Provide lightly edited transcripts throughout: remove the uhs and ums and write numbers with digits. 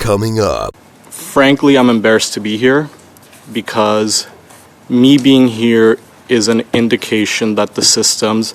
coming up. Frankly, I'm embarrassed to be here because me being here is an indication that the systems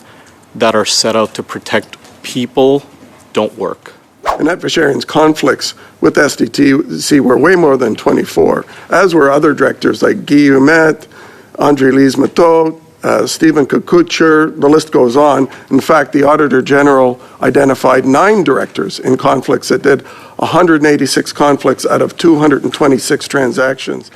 that are set out to protect people don't work. Annette Vacherian's conflicts with SDTC were way more than 24, as were other directors like Guy Humet, André-Lise Matteau, Stephen Kukucher, the list goes on. In fact, the Auditor General identified 9 directors in conflicts that did 186 conflicts out of 226 transactions.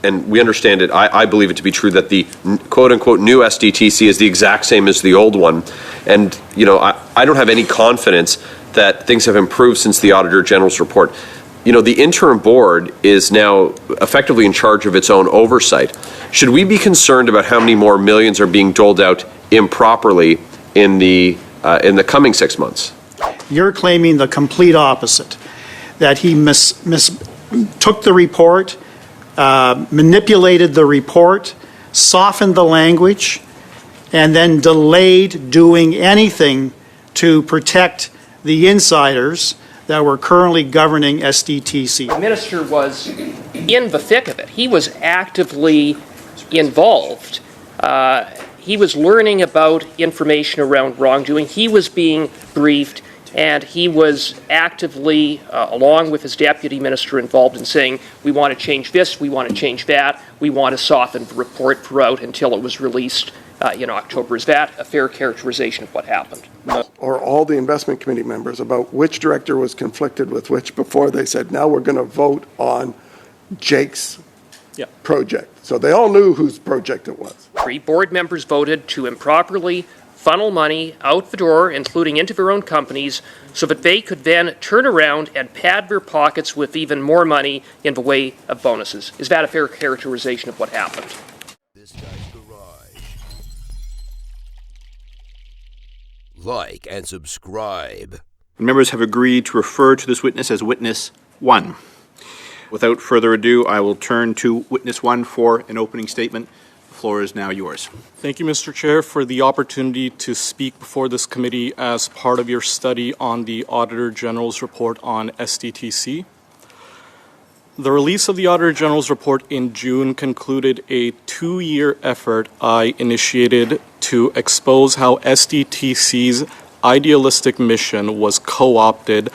And we understand it, I believe it to be true that the quote-unquote new SDTC is the exact same as the old one. And, you know, I don't have any confidence that things have improved since the Auditor General's report. You know, the interim board is now effectively in charge of its own oversight. Should we be concerned about how many more millions are being doled out improperly in the coming 6 months? You're claiming the complete opposite, that he took the report, manipulated the report, softened the language, and then delayed doing anything to protect the insiders that were currently governing SDTC. The minister was in the thick of it. He was actively involved. He was learning about information around wrongdoing. He was being briefed, and he was actively, along with his deputy minister, involved in saying, we want to change this, we want to change that, we want to soften the report throughout until it was released in October. Is that a fair characterization of what happened? Or all the investment committee members about which director was conflicted with which before they said, now we're going to vote on Jake's project. So they all knew whose project it was. 3 board members voted to improperly funnel money out the door, including into their own companies, so that they could then turn around and pad their pockets with even more money in the way of bonuses. Is that a fair characterization of what happened? This guy's garage. Like and subscribe. Members have agreed to refer to this witness as Witness 1. Without further ado, I will turn to Witness 1 for an opening statement. The floor is now yours. Thank you, Mr. Chair, for the opportunity to speak before this committee as part of your study on the Auditor General's report on SDTC. The release of the Auditor General's report in June concluded a 2-year effort I initiated to expose how SDTC's idealistic mission was co-opted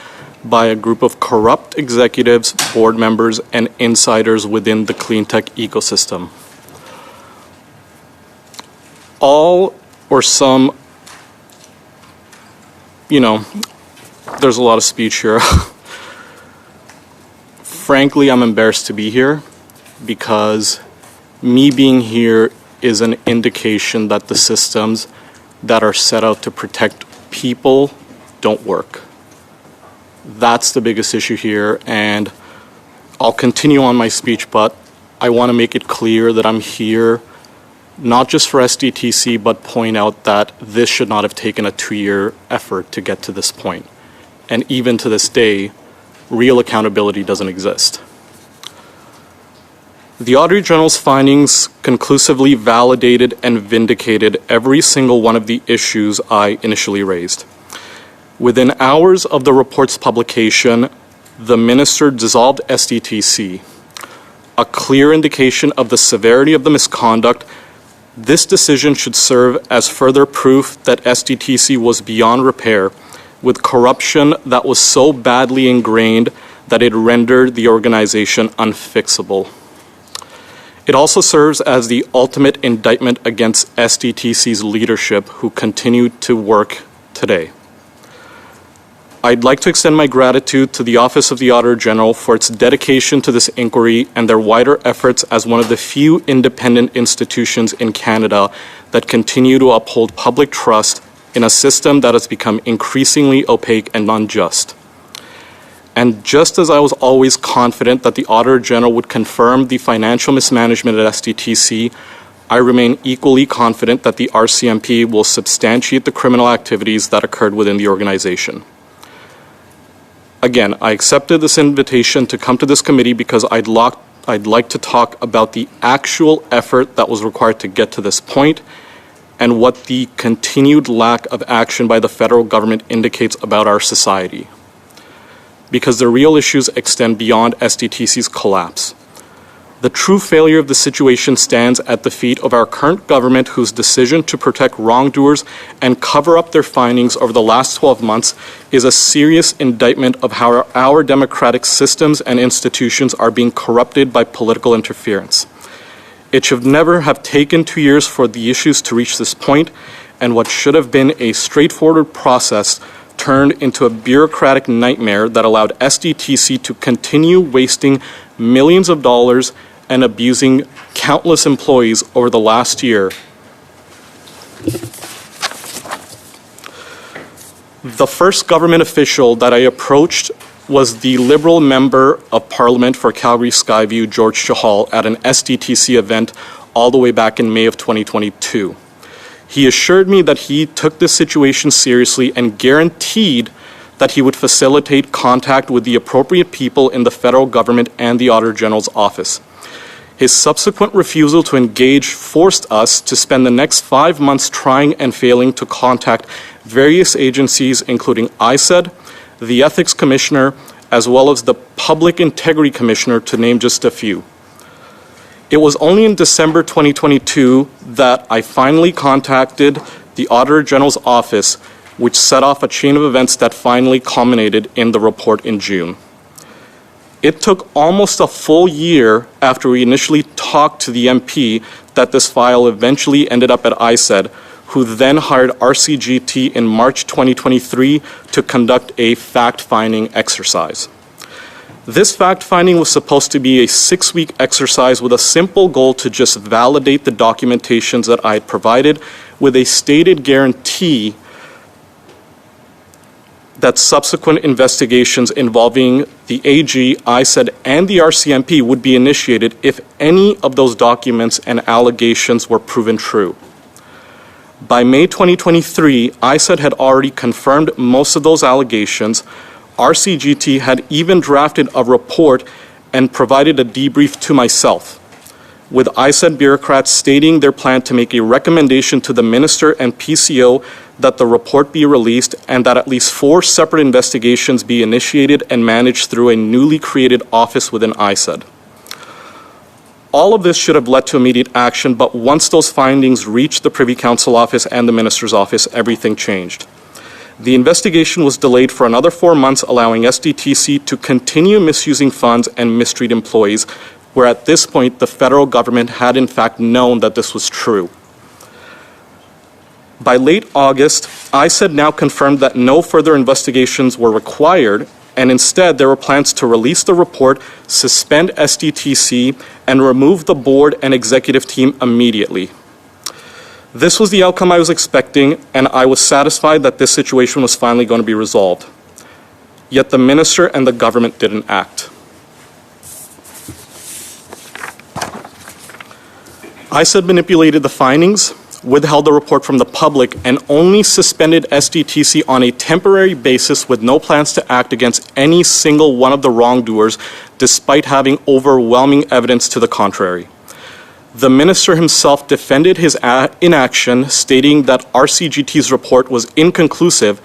by a group of corrupt executives, board members, and insiders within the clean tech ecosystem. All or some, you know, there's a lot of speech here. Frankly, I'm embarrassed to be here because me being here is an indication that the systems that are set out to protect people don't work. That's the biggest issue here, and I'll continue on my speech, but I want to make it clear that I'm here not just for SDTC, but point out that this should not have taken a 2-year effort to get to this point. And even to this day, real accountability doesn't exist. The Auditor General's findings conclusively validated and vindicated every single one of the issues I initially raised. Within hours of the report's publication, the minister dissolved SDTC. A clear indication of the severity of the misconduct, this decision should serve as further proof that SDTC was beyond repair, with corruption that was so badly ingrained that it rendered the organization unfixable. It also serves as the ultimate indictment against SDTC's leadership, who continue to work today. I'd like to extend my gratitude to the Office of the Auditor General for its dedication to this inquiry and their wider efforts as one of the few independent institutions in Canada that continue to uphold public trust in a system that has become increasingly opaque and unjust. And just as I was always confident that the Auditor General would confirm the financial mismanagement at SDTC, I remain equally confident that the RCMP will substantiate the criminal activities that occurred within the organization. Again, I accepted this invitation to come to this committee because I'd like to talk about the actual effort that was required to get to this point and what the continued lack of action by the federal government indicates about our society. because the real issues extend beyond SDTC's collapse. The true failure of the situation stands at the feet of our current government, whose decision to protect wrongdoers and cover up their findings over the last 12 months is a serious indictment of how our democratic systems and institutions are being corrupted by political interference. It should never have taken 2 years for the issues to reach this point, and what should have been a straightforward process turned into a bureaucratic nightmare that allowed SDTC to continue wasting millions of dollars and abusing countless employees over the last year. The first government official that I approached was the Liberal Member of Parliament for Calgary Skyview, George Chahal, at an SDTC event all the way back in May of 2022. He assured me that he took this situation seriously and guaranteed that he would facilitate contact with the appropriate people in the federal government and the Auditor General's office. His subsequent refusal to engage forced us to spend the next 5 months trying and failing to contact various agencies, including ISED, the Ethics Commissioner, as well as the Public Integrity Commissioner, to name just a few. It was only in December 2022 that I finally contacted the Auditor General's office, which set off a chain of events that finally culminated in the report in June. It took almost a full year after we initially talked to the MP that this file eventually ended up at ISED, who then hired RCGT in March 2023 to conduct a fact-finding exercise. This fact-finding was supposed to be a 6-week exercise with a simple goal to just validate the documentations that I had provided, with a stated guarantee that subsequent investigations involving the AG, ISED, and the RCMP would be initiated if any of those documents and allegations were proven true. By May 2023, ISED had already confirmed most of those allegations. RCGT had even drafted a report and provided a debrief to myself, with ISED bureaucrats stating their plan to make a recommendation to the Minister and PCO that the report be released and that at least 4 separate investigations be initiated and managed through a newly created office within ISED. All of this should have led to immediate action, but once those findings reached the Privy Council office and the Minister's office, everything changed. The investigation was delayed for another 4 months, allowing SDTC to continue misusing funds and mistreat employees, where at this point the federal government had in fact known that this was true. By late August, ISED now confirmed that no further investigations were required, and instead there were plans to release the report, suspend SDTC, and remove the board and executive team immediately. This was the outcome I was expecting, and I was satisfied that this situation was finally going to be resolved. Yet the minister and the government didn't act. ISED manipulated the findings, withheld the report from the public, and only suspended SDTC on a temporary basis with no plans to act against any single one of the wrongdoers, despite having overwhelming evidence to the contrary. The minister himself defended his inaction, stating that RCGT's report was inconclusive,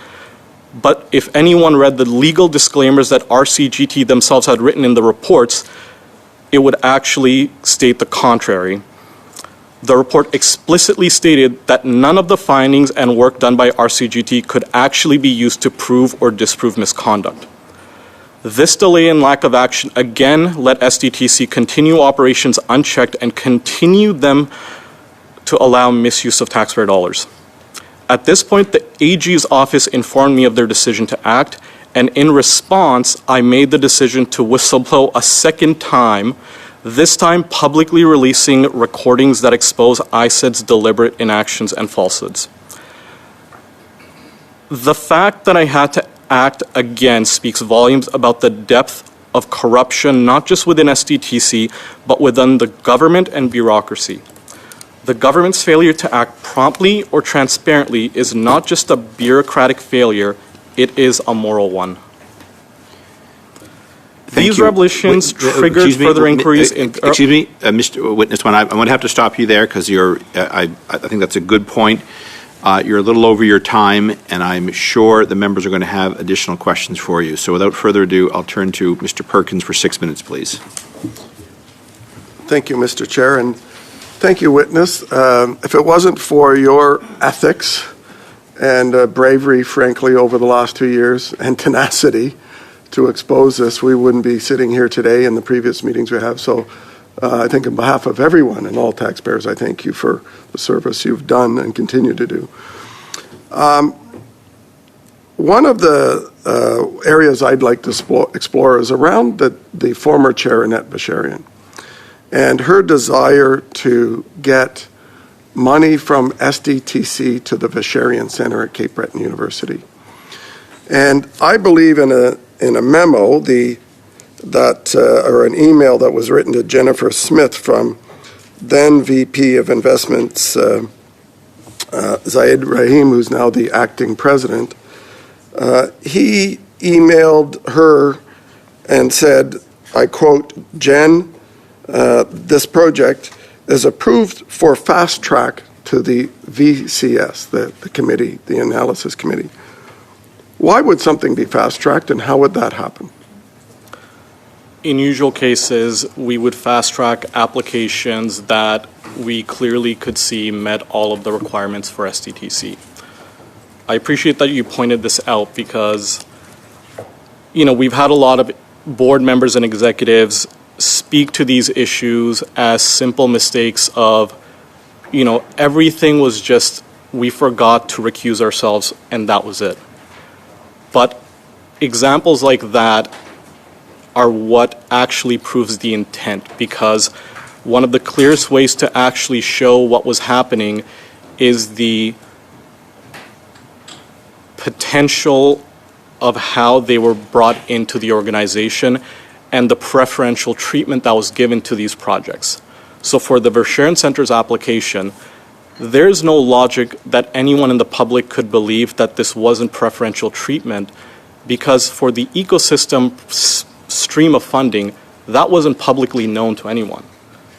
but if anyone read the legal disclaimers that RCGT themselves had written in the reports, it would actually state the contrary. The report explicitly stated that none of the findings and work done by RCGT could actually be used to prove or disprove misconduct. This delay and lack of action again let SDTC continue operations unchecked and continue them to allow misuse of taxpayer dollars. At this point, the AG's office informed me of their decision to act, and in response, I made the decision to whistleblow a second time, this time publicly releasing recordings that expose ISED's deliberate inactions and falsehoods. The fact that I had to act again speaks volumes about the depth of corruption, not just within SDTC, but within the government and bureaucracy. The government's failure to act promptly or transparently is not just a bureaucratic failure, it is a moral one. These revelations triggered further inquiries. Excuse me, Mr. Witness, I would have to stop you there because I think that's a good point. You're a little over your time, and I'm sure the members are going to have additional questions for you. So without further ado, I'll turn to Mr. Perkins for 6 minutes, please. Thank you, Mr. Chair, and thank you, witness. If it wasn't for your ethics and bravery, frankly, over the last 2 years, and tenacity to expose this, we wouldn't be sitting here today in the previous meetings we have. So I think on behalf of everyone and all taxpayers, I thank you for the service you've done and continue to do. One of the areas I'd like to explore is around the former chair, Annette Basharian, and her desire to get money from SDTC to the Basharian Center at Cape Breton University. And I believe in a memo or an email that was written to Jennifer Smith from then VP of Investments, Zayed Rahim, who's now the acting president. He emailed her and said, I quote, Jen, this project is approved for fast track to the VCS, the committee, the analysis committee. Why would something be fast tracked and how would that happen? In usual cases, we would fast track applications that we clearly could see met all of the requirements for SDTC. I appreciate that you pointed this out because, we've had a lot of board members and executives speak to these issues as simple mistakes of, everything was just, we forgot to recuse ourselves and that was it. But examples like that are what actually proves the intent, because one of the clearest ways to actually show what was happening is the potential of how they were brought into the organization and the preferential treatment that was given to these projects. So for the Basharian Center's application, there's no logic that anyone in the public could believe that this wasn't preferential treatment, because for the ecosystem stream of funding, that wasn't publicly known to anyone.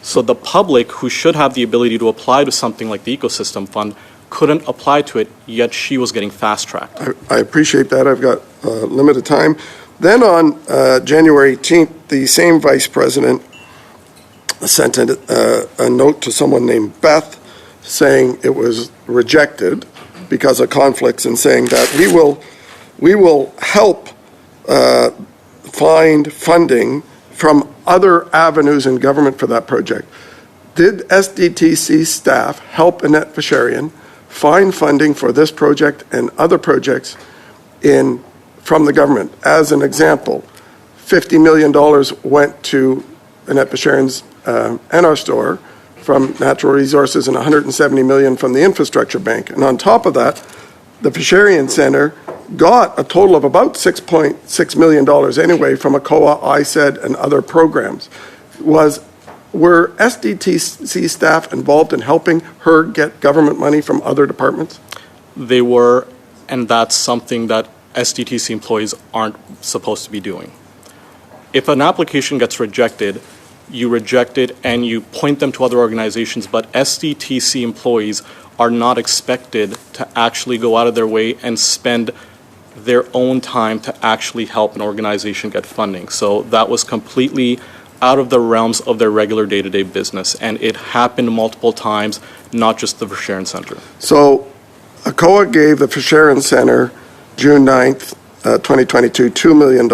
So the public, who should have the ability to apply to something like the ecosystem fund, couldn't apply to it, yet she was getting fast-tracked. I appreciate that. I've got limited time. Then on January 18th, the same vice president sent a note to someone named Beth saying it was rejected because of conflicts, and saying that we will help find funding from other avenues in government for that project. Did SDTC staff help Annette Basharian find funding for this project and other projects from the government? As an example, $50 million went to Annette Basharian's NR store from Natural Resources and $170 million from the Infrastructure Bank. And on top of that, the Basharian Center got a total of about $6.6 million anyway from ACOA, ISED, and other programs. Were SDTC staff involved in helping her get government money from other departments? They were, and that's something that SDTC employees aren't supposed to be doing. If an application gets rejected, you reject it and you point them to other organizations, but SDTC employees are not expected to actually go out of their way and spend their own time to actually help an organization get funding. So that was completely out of the realms of their regular day-to-day business, and it happened multiple times, not just the Basharian Center. So ACOA gave the Basharian Center June 9th, 2022, $2 million,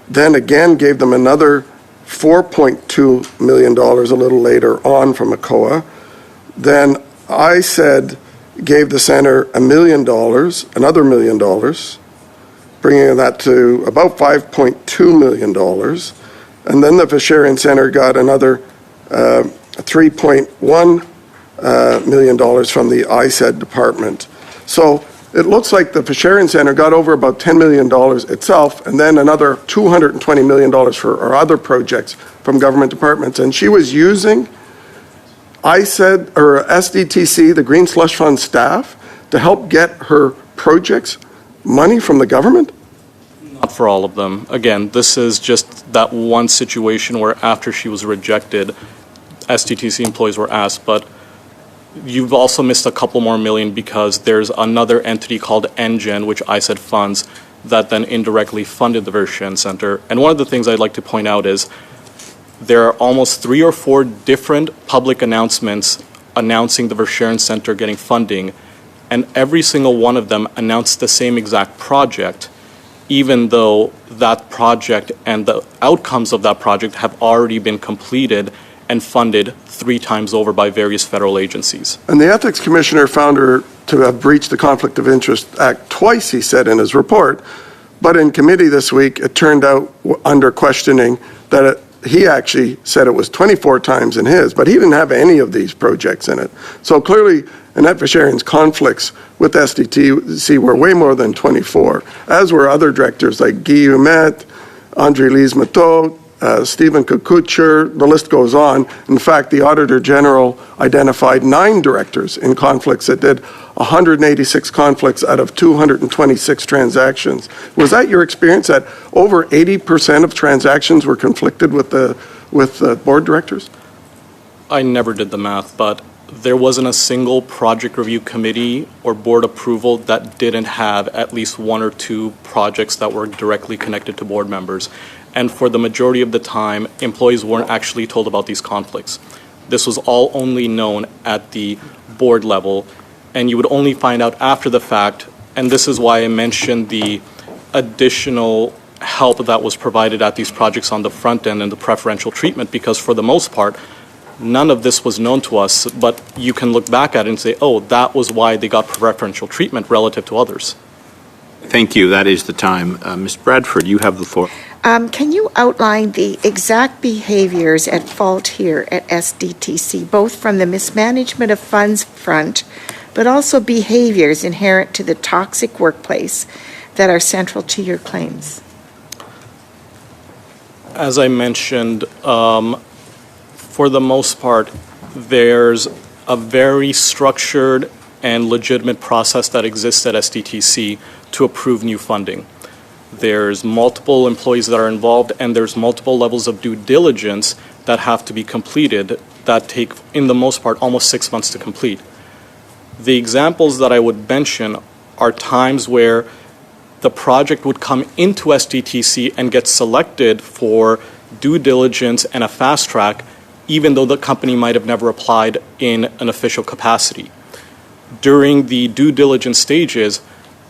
then again gave them another $4.2 million a little later on from ACOA. Then ISED gave the center $1 million, another $1 million, bringing that to about $5.2 million. And then the Basharian Center got another $3.1 million from the ISED department. So it looks like the Basharian Center got over about $10 million itself, and then another $220 million for our other projects from government departments. And she was using ISED or SDTC, the Green Slush Fund staff, to help get her projects money from the government? Not for all of them. Again, this is just that one situation where after she was rejected, SDTC employees were asked, but you've also missed a couple more million because there's another entity called Engine, which I said funds, that then indirectly funded the Verschuren Center. And one of the things I'd like to point out is there are almost 3 or 4 different public announcements announcing the Verschuren Center getting funding, and every single one of them announced the same exact project, even though that project and the outcomes of that project have already been completed and funded 3 times over by various federal agencies. And the Ethics Commissioner found her to have breached the Conflict of Interest Act twice, he said in his report. But in committee this week, it turned out under questioning that he actually said it was 24 times in his, but he didn't have any of these projects in it. So clearly, Annette Verschuren's conflicts with SDTC were way more than 24, as were other directors like Guy Humet, André-Lise Matteau, Stephen Kukucher, the list goes on. In fact, the Auditor General identified 9 directors in conflicts that did 186 conflicts out of 226 transactions. Was that your experience, that over 80% of transactions were conflicted with the board directors? I never did the math, but there wasn't a single project review committee or board approval that didn't have at least 1 or 2 projects that were directly connected to board members. And for the majority of the time, employees weren't actually told about these conflicts. This was all only known at the board level, and you would only find out after the fact, and this is why I mentioned the additional help that was provided at these projects on the front end and the preferential treatment, because for the most part, none of this was known to us, but you can look back at it and say, oh, that was why they got preferential treatment relative to others. Thank you. That is the time. Ms. Bradford, you have the floor. Can you outline the exact behaviors at fault here at SDTC, both from the mismanagement of funds front, but also behaviors inherent to the toxic workplace that are central to your claims? As I mentioned, for the most part, there's a very structured and legitimate process that exists at SDTC to approve new funding. There's multiple employees that are involved, and there's multiple levels of due diligence that have to be completed that take, in the most part, almost 6 months to complete. The examples that I would mention are times where the project would come into SDTC and get selected for due diligence and a fast track, even though the company might have never applied in an official capacity. During the due diligence stages,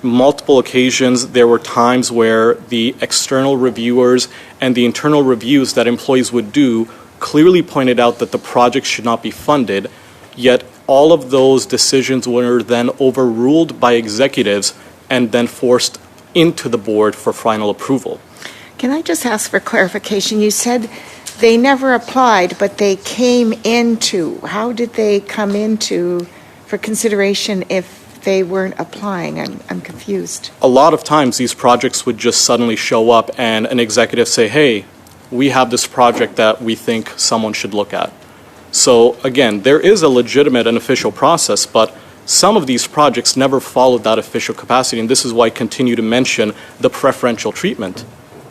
multiple occasions, there were times where the external reviewers and the internal reviews that employees would do clearly pointed out that the project should not be funded, yet all of those decisions were then overruled by executives and then forced into the board for final approval. Can I just ask for clarification? You said they never applied, but they came into. How did they come into for consideration if they weren't applying? I'm confused. A lot of times these projects would just suddenly show up and an executive say, hey, we have this project that we think someone should look at. So again, there is a legitimate and official process, but some of these projects never followed that official capacity, and this is why I continue to mention the preferential treatment.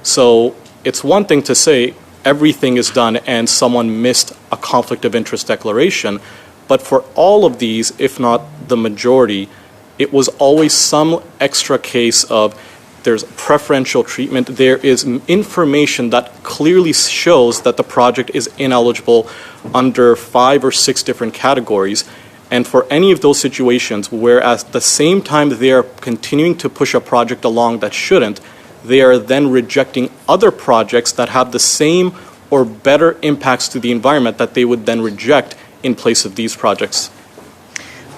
So it's one thing to say everything is done and someone missed a conflict of interest declaration, but for all of these, if not the majority, it was always some extra case of there's preferential treatment, there is information that clearly shows that the project is ineligible under 5 or 6 different categories. And for any of those situations where at the same time they are continuing to push a project along that shouldn't, they are then rejecting other projects that have the same or better impacts to the environment that they would then reject in place of these projects.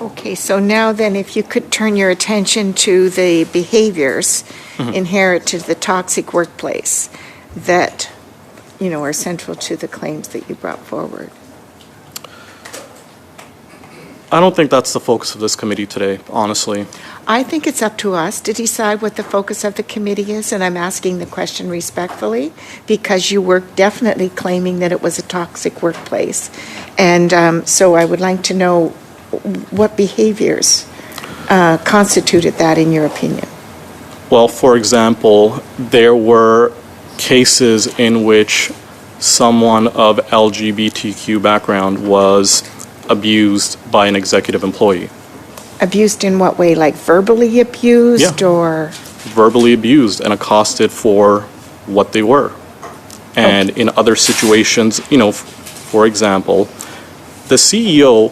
Okay, so now then if you could turn your attention to the behaviors inherent to the toxic workplace that, are central to the claims that you brought forward. I don't think that's the focus of this committee today, honestly. I think it's up to us to decide what the focus of the committee is, and I'm asking the question respectfully because you were definitely claiming that it was a toxic workplace. And so I would like to know what behaviors constituted that in your opinion. Well, for example, there were cases in which someone of LGBTQ background was abused by an executive employee. Abused in what way? Like verbally abused or? Verbally abused and accosted for what they were. And in other situations, for example, the CEO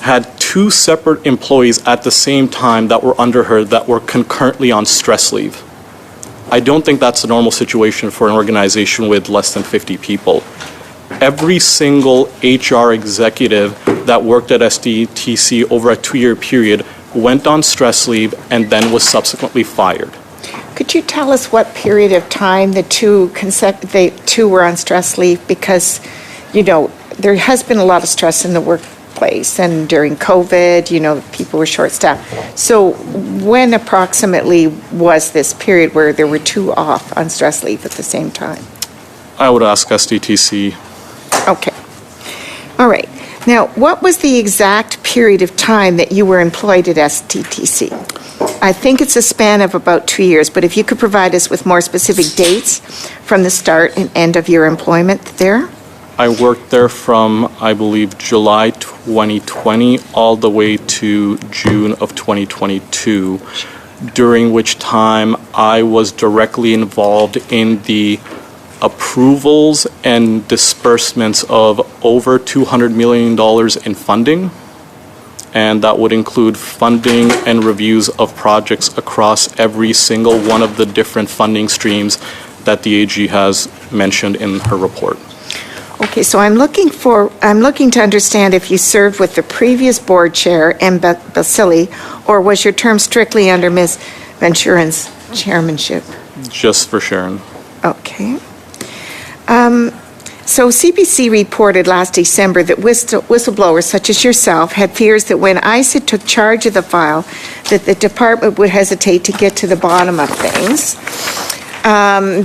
had 2 separate employees at the same time that were under her that were concurrently on stress leave. I don't think that's a normal situation for an organization with less than 50 people. Every single HR executive that worked at SDTC over a 2-year period went on stress leave and then was subsequently fired. Could you tell us what period of time the two were on stress leave? Because, there has been a lot of stress in the workplace, and during COVID, people were short-staffed. So when approximately was this period where there were 2 off on stress leave at the same time? I would ask SDTC. Okay. All right. Now, what was the exact period of time that you were employed at STTC? I think it's a span of about 2 years, but if you could provide us with more specific dates from the start and end of your employment there? I worked there from, I believe, July 2020 all the way to June of 2022, during which time I was directly involved in the approvals and disbursements of over $200 million in funding, and that would include funding and reviews of projects across every single one of the different funding streams that the AG has mentioned in her report. Okay, so I'm looking to understand if you served with the previous board chair, M. Basili, or was your term strictly under Ms. Venturin's chairmanship? Just for Sharon. Okay. So CBC reported last December that whistleblowers such as yourself had fears that when ICIT took charge of the file, that the department would hesitate to get to the bottom of things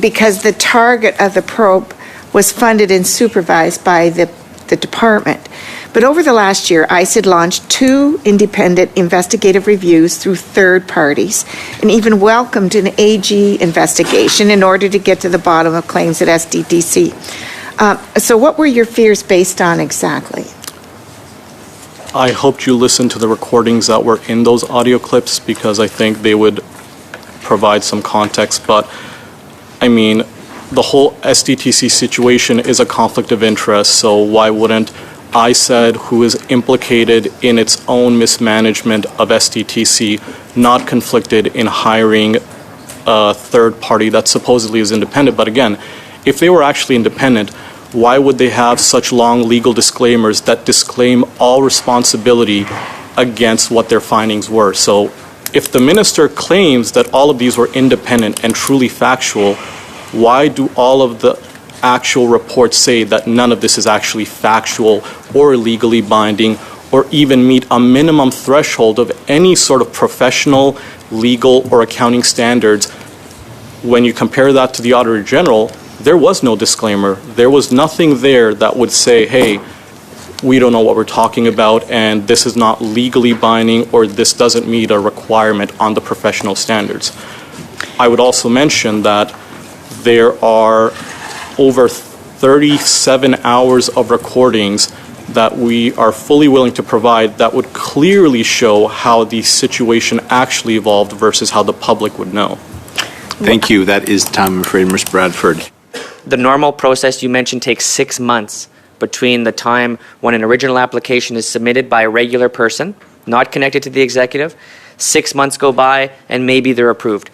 because the target of the probe was funded and supervised by the department. But over the last year, ICIT launched 2 independent investigative reviews through third parties and even welcomed an AG investigation in order to get to the bottom of claims at SDTC. So what were your fears based on exactly? I hoped you listened to the recordings that were in those audio clips because I think they would provide some context. But, I mean, the whole SDTC situation is a conflict of interest, so why wouldn't ICED, who is implicated in its own mismanagement of SDTC, not conflicted in hiring a third party that supposedly is independent? But again, if they were actually independent, why would they have such long legal disclaimers that disclaim all responsibility against what their findings were? So if the minister claims that all of these were independent and truly factual, why do all of the actual reports say that none of this is actually factual or legally binding or even meet a minimum threshold of any sort of professional, legal, or accounting standards? When you compare that to the Auditor General, there was no disclaimer. There was nothing there that would say, hey, we don't know what we're talking about and this is not legally binding or this doesn't meet a requirement on the professional standards. I would also mention that there are over 37 hours of recordings that we are fully willing to provide that would clearly show how the situation actually evolved versus how the public would know. Thank you. That is time, I'm afraid, Ms. Bradford. The normal process you mentioned takes 6 months between the time when an original application is submitted by a regular person, not connected to the executive. 6 months go by and maybe they're approved.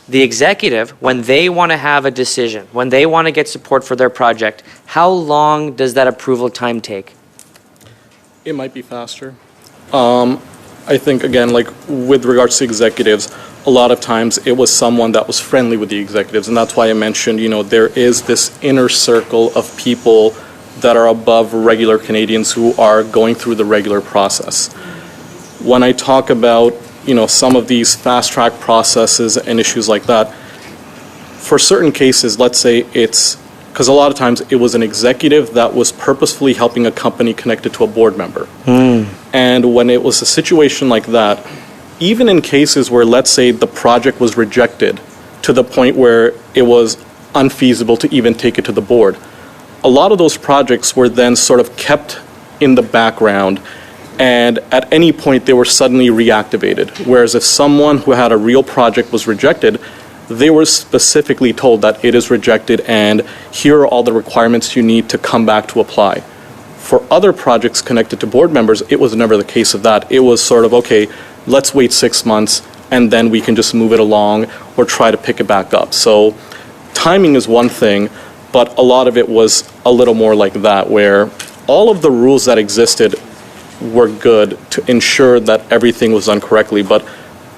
The executive, when they want to have a decision, when they want to get support for their project, how long does that approval time take? It might be faster. I think, again, like with regards to executives, a lot of times it was someone that was friendly with the executives, and that's why I mentioned, there is this inner circle of people that are above regular Canadians who are going through the regular process. When I talk about, some of these fast-track processes and issues like that, for certain cases, let's say it's, because a lot of times it was an executive that was purposefully helping a company connected to a board member. And when it was a situation like that, even in cases where, let's say, the project was rejected to the point where it was unfeasible to even take it to the board, a lot of those projects were then sort of kept in the background, and at any point they were suddenly reactivated. Whereas if someone who had a real project was rejected, they were specifically told that it is rejected and here are all the requirements you need to come back to apply. For other projects connected to board members, it was never the case of that. It was sort of, okay, let's wait 6 months and then we can just move it along or try to pick it back up. So timing is one thing, but a lot of it was a little more like that, where all of the rules that existed were good to ensure that everything was done correctly, but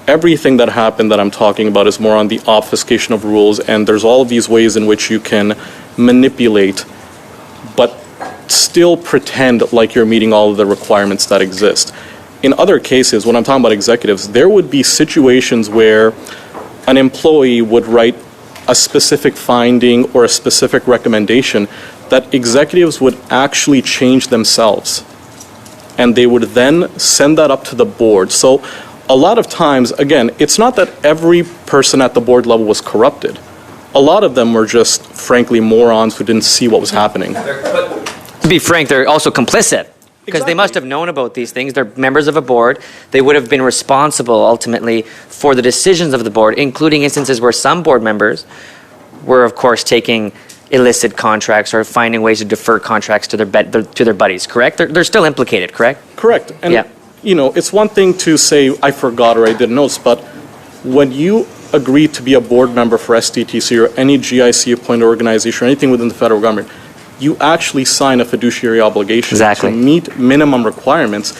everything that happened that I'm talking about is more on the obfuscation of rules, and there's all of these ways in which you can manipulate, but still pretend like you're meeting all of the requirements that exist. In other cases, when I'm talking about executives, there would be situations where an employee would write a specific finding or a specific recommendation that executives would actually change themselves. And they would then send that up to the board. So a lot of times, again, it's not that every person at the board level was corrupted. A lot of them were just, frankly, morons who didn't see what was happening. To be frank, they're also complicit. Because they must have known about these things. They're members of a board. They would have been responsible, ultimately, for the decisions of the board, including instances where some board members were, of course, taking illicit contracts or finding ways to defer contracts to their buddies, correct? They're still implicated, correct? Correct. And, yeah. You know, it's one thing to say, I forgot or I didn't notice, but when you agree to be a board member for SDTC or any GIC-appointed organization or anything within the federal government, you actually sign a fiduciary obligation to meet minimum requirements.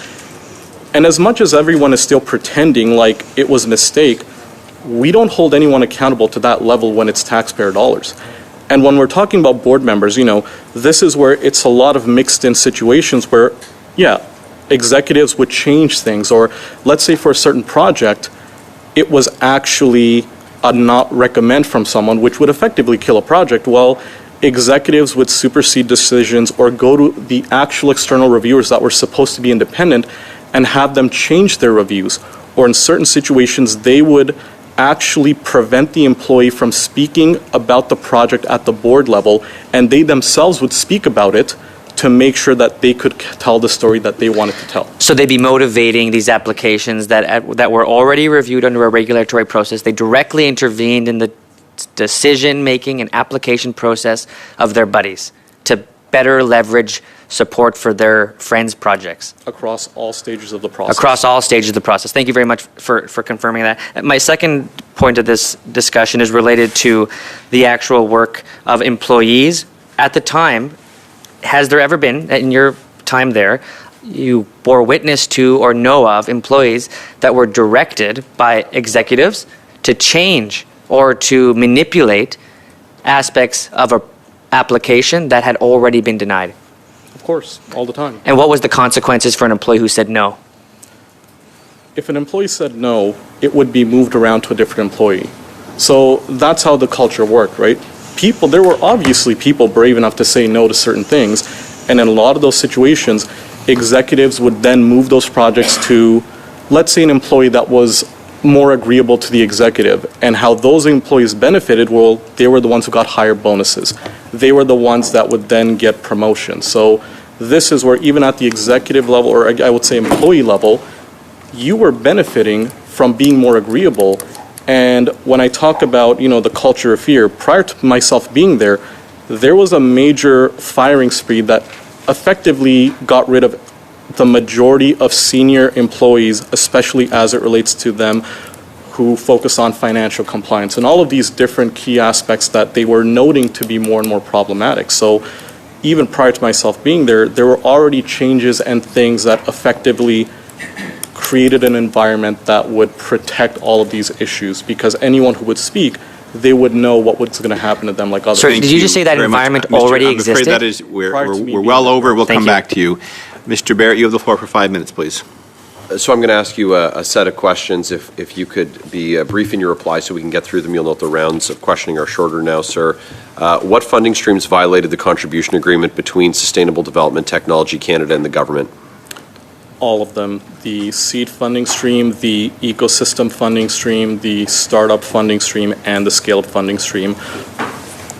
And as much as everyone is still pretending like it was a mistake, we don't hold anyone accountable to that level when it's taxpayer dollars. And when we're talking about board members, you know, this is where it's a lot of mixed-in situations where, yeah, executives would change things. Or let's say for a certain project, it was actually a not recommend from someone, which would effectively kill a project. Well, executives would supersede decisions or go to the actual external reviewers that were supposed to be independent and have them change their reviews. Or in certain situations, they would actually prevent the employee from speaking about the project at the board level, and they themselves would speak about it to make sure that they could tell the story that they wanted to tell. So they'd be motivating these applications that were already reviewed under a regulatory process. They directly intervened in the decision-making and application process of their buddies to better leverage support for their friends' projects. Across all stages of the process. Across all stages of the process. Thank you very much for confirming that. My second point of this discussion is related to the actual work of employees. At the time, has there ever been, in your time there, you bore witness to or know of employees that were directed by executives to change or to manipulate aspects of an application that had already been denied? Of course, all the time. And what was the consequences for an employee who said no? If an employee said no, it would be moved around to a different employee. So that's how the culture worked, right? There were obviously people brave enough to say no to certain things, and in a lot of those situations, executives would then move those projects to, let's say, an employee that was more agreeable to the executive. And how those employees benefited, well, they were the ones who got higher bonuses. They were the ones that would then get promotions. So this is where even at the executive level, or I would say employee level, you were benefiting from being more agreeable. And when I talk about, you know, the culture of fear, prior to myself being there, there was a major firing spree that effectively got rid of the majority of senior employees, especially as it relates to them who focus on financial compliance and all of these different key aspects that they were noting to be more and more problematic. So even prior to myself being there, there were already changes and things that effectively created an environment that would protect all of these issues, because anyone who would speak, they would know what was going to happen to them like others. Sir, did you just say that environment already existed? I'm afraid that is, we're well over. We'll come back to you. Mr. Barrett, you have the floor for 5 minutes, please. So I'm going to ask you a set of questions. If you could be brief in your reply so we can get through them. You'll note the rounds of questioning are shorter now, sir. What funding streams violated the contribution agreement between Sustainable Development Technology Canada and the government? All of them. The seed funding stream, the ecosystem funding stream, the startup funding stream, and the scale-up funding stream.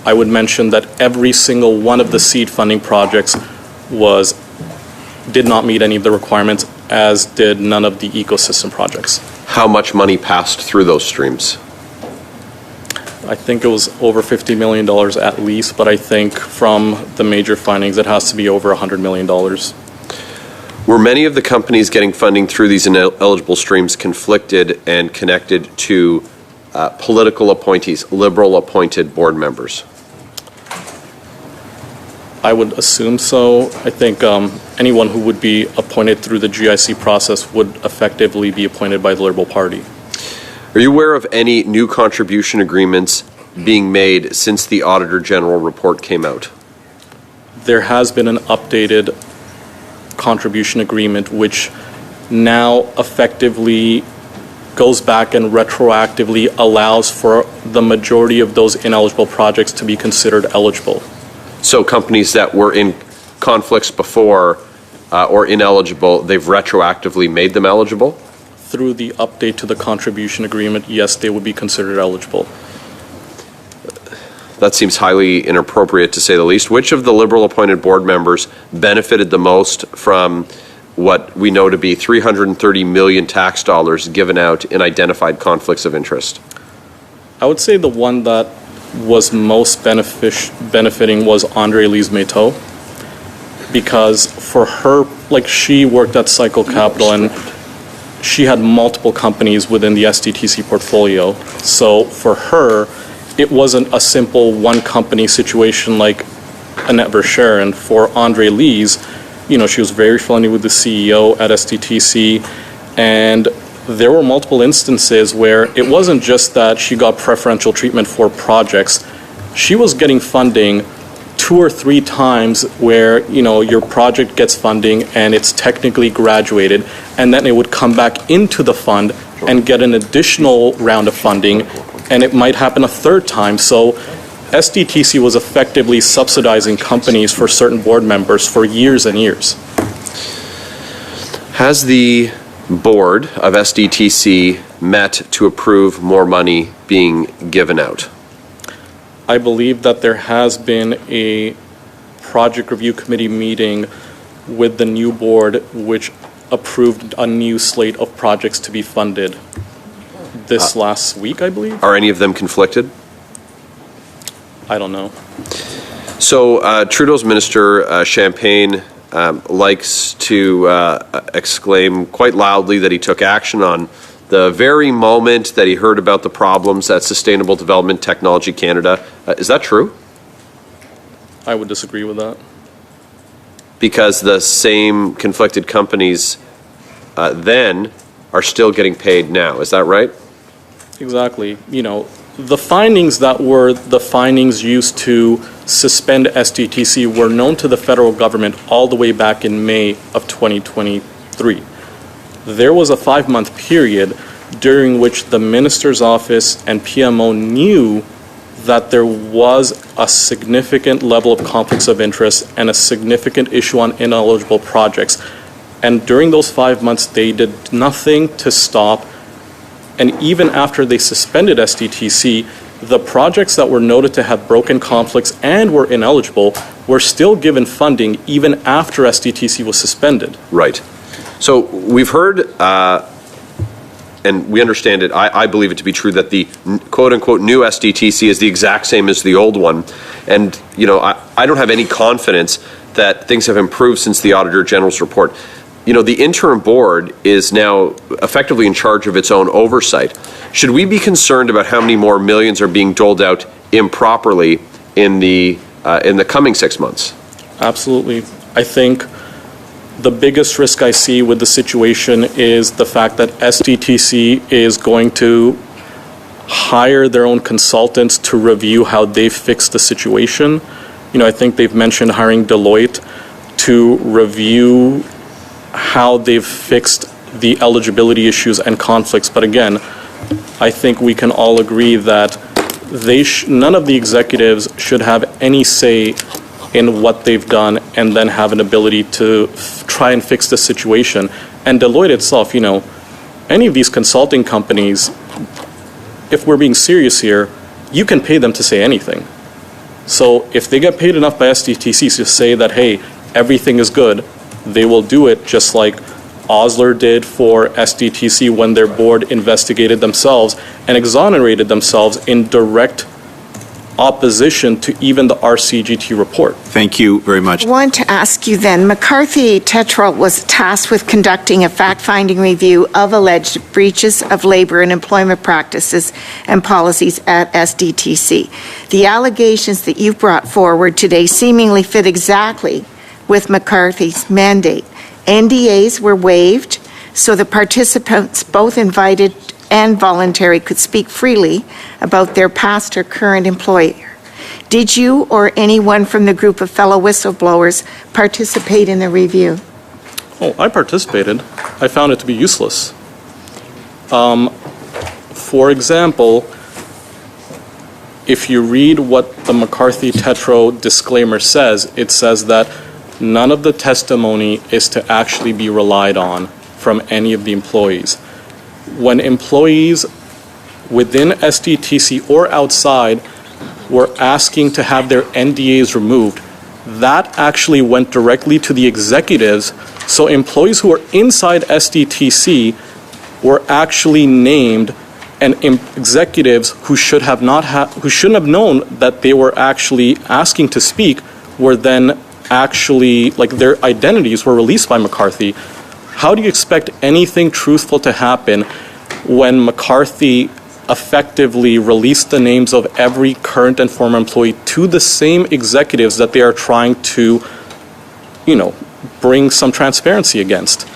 I would mention that every single one of the seed funding projects was did not meet any of the requirements, as did none of the ecosystem projects. How much money passed through those streams? I think it was over $50 million at least, but I think from the major findings, it has to be over $100 million. Were many of the companies getting funding through these ineligible streams conflicted and connected to political appointees, Liberal appointed board members? I would assume so. I think anyone who would be appointed through the GIC process would effectively be appointed by the Liberal Party. Are you aware of any new contribution agreements being made since the Auditor General report came out? There has been an updated contribution agreement which now effectively goes back and retroactively allows for the majority of those ineligible projects to be considered eligible. So companies that were in conflicts before or ineligible, they've retroactively made them eligible? Through the update to the contribution agreement, yes, they would be considered eligible. That seems highly inappropriate, to say the least. Which of the Liberal appointed board members benefited the most from what we know to be $330 million tax dollars given out in identified conflicts of interest? I would say the one that was most benefiting was Andre-Lise Mateau, because for her, like, she worked at Cycle Capital and she had multiple companies within the SDTC portfolio. So for her, it wasn't a simple one company situation like Annette Verscher. And for Andre-Lise, you know, she was very friendly with the CEO at SDTC, and there were multiple instances where it wasn't just that she got preferential treatment for projects. She was getting funding 2 or 3 times where, you know, your project gets funding and it's technically graduated, and then it would come back into the fund and get an additional round of funding, and it might happen a 3rd time. So SDTC was effectively subsidizing companies for certain board members for years and years. Has the board of SDTC met to approve more money being given out? I believe that there has been a project review committee meeting with the new board which approved a new slate of projects to be funded this last week, I believe. Are any of them conflicted? I don't know. So Trudeau's minister, Champagne, likes to exclaim quite loudly that he took action on the very moment that he heard about the problems at Sustainable Development Technology Canada. Is that true? I would disagree with that. Because the same conflicted companies then are still getting paid now. Is that right? Exactly. You know, the findings that were the findings used to suspend SDTC were known to the federal government all the way back in May of 2023. There was a 5-month period during which the minister's office and PMO knew that there was a significant level of conflicts of interest and a significant issue on ineligible projects. And during those 5 months, they did nothing to stop. And even after they suspended SDTC, the projects that were noted to have broken conflicts and were ineligible were still given funding even after SDTC was suspended. Right. So we've heard, and we understand it, I believe it to be true, that the quote-unquote new SDTC is the exact same as the old one. And, you know, I don't have any confidence that things have improved since the Auditor General's report. You know, the interim board is now effectively in charge of its own oversight. Should we be concerned about how many more millions are being doled out improperly in the coming 6 months? Absolutely. I think the biggest risk I see with the situation is the fact that SDTC is going to hire their own consultants to review how they fix the situation. You know, I think they've mentioned hiring Deloitte to review how they've fixed the eligibility issues and conflicts. But again, I think we can all agree that none of the executives should have any say in what they've done and then have an ability to try and fix the situation. And Deloitte itself, you know, any of these consulting companies, if we're being serious here, you can pay them to say anything. So if they get paid enough by SDTC to say that, hey, everything is good, they will do it just like Osler did for SDTC when their board investigated themselves and exonerated themselves in direct opposition to even the RCGT report. Thank you very much. I want to ask you then, McCarthy Tetrell was tasked with conducting a fact-finding review of alleged breaches of labor and employment practices and policies at SDTC. The allegations that you've brought forward today seemingly fit exactly with McCarthy's mandate. NDAs were waived, so the participants, both invited and voluntary, could speak freely about their past or current employer. Did you or anyone from the group of fellow whistleblowers participate in the review? Oh, I participated. I found it to be useless. For example, if you read what the McCarthy Tetrell disclaimer says, it says that none of the testimony is to actually be relied on from any of the employees. When employees within SDTC or outside were asking to have their NDAs removed, that actually went directly to the executives. So employees who were inside SDTC were actually named, and executives who shouldn't have known that they were actually asking to speak were then actually, like, their identities were released by McCarthy. How do you expect anything truthful to happen when McCarthy effectively released the names of every current and former employee to the same executives that they are trying to, bring some transparency against?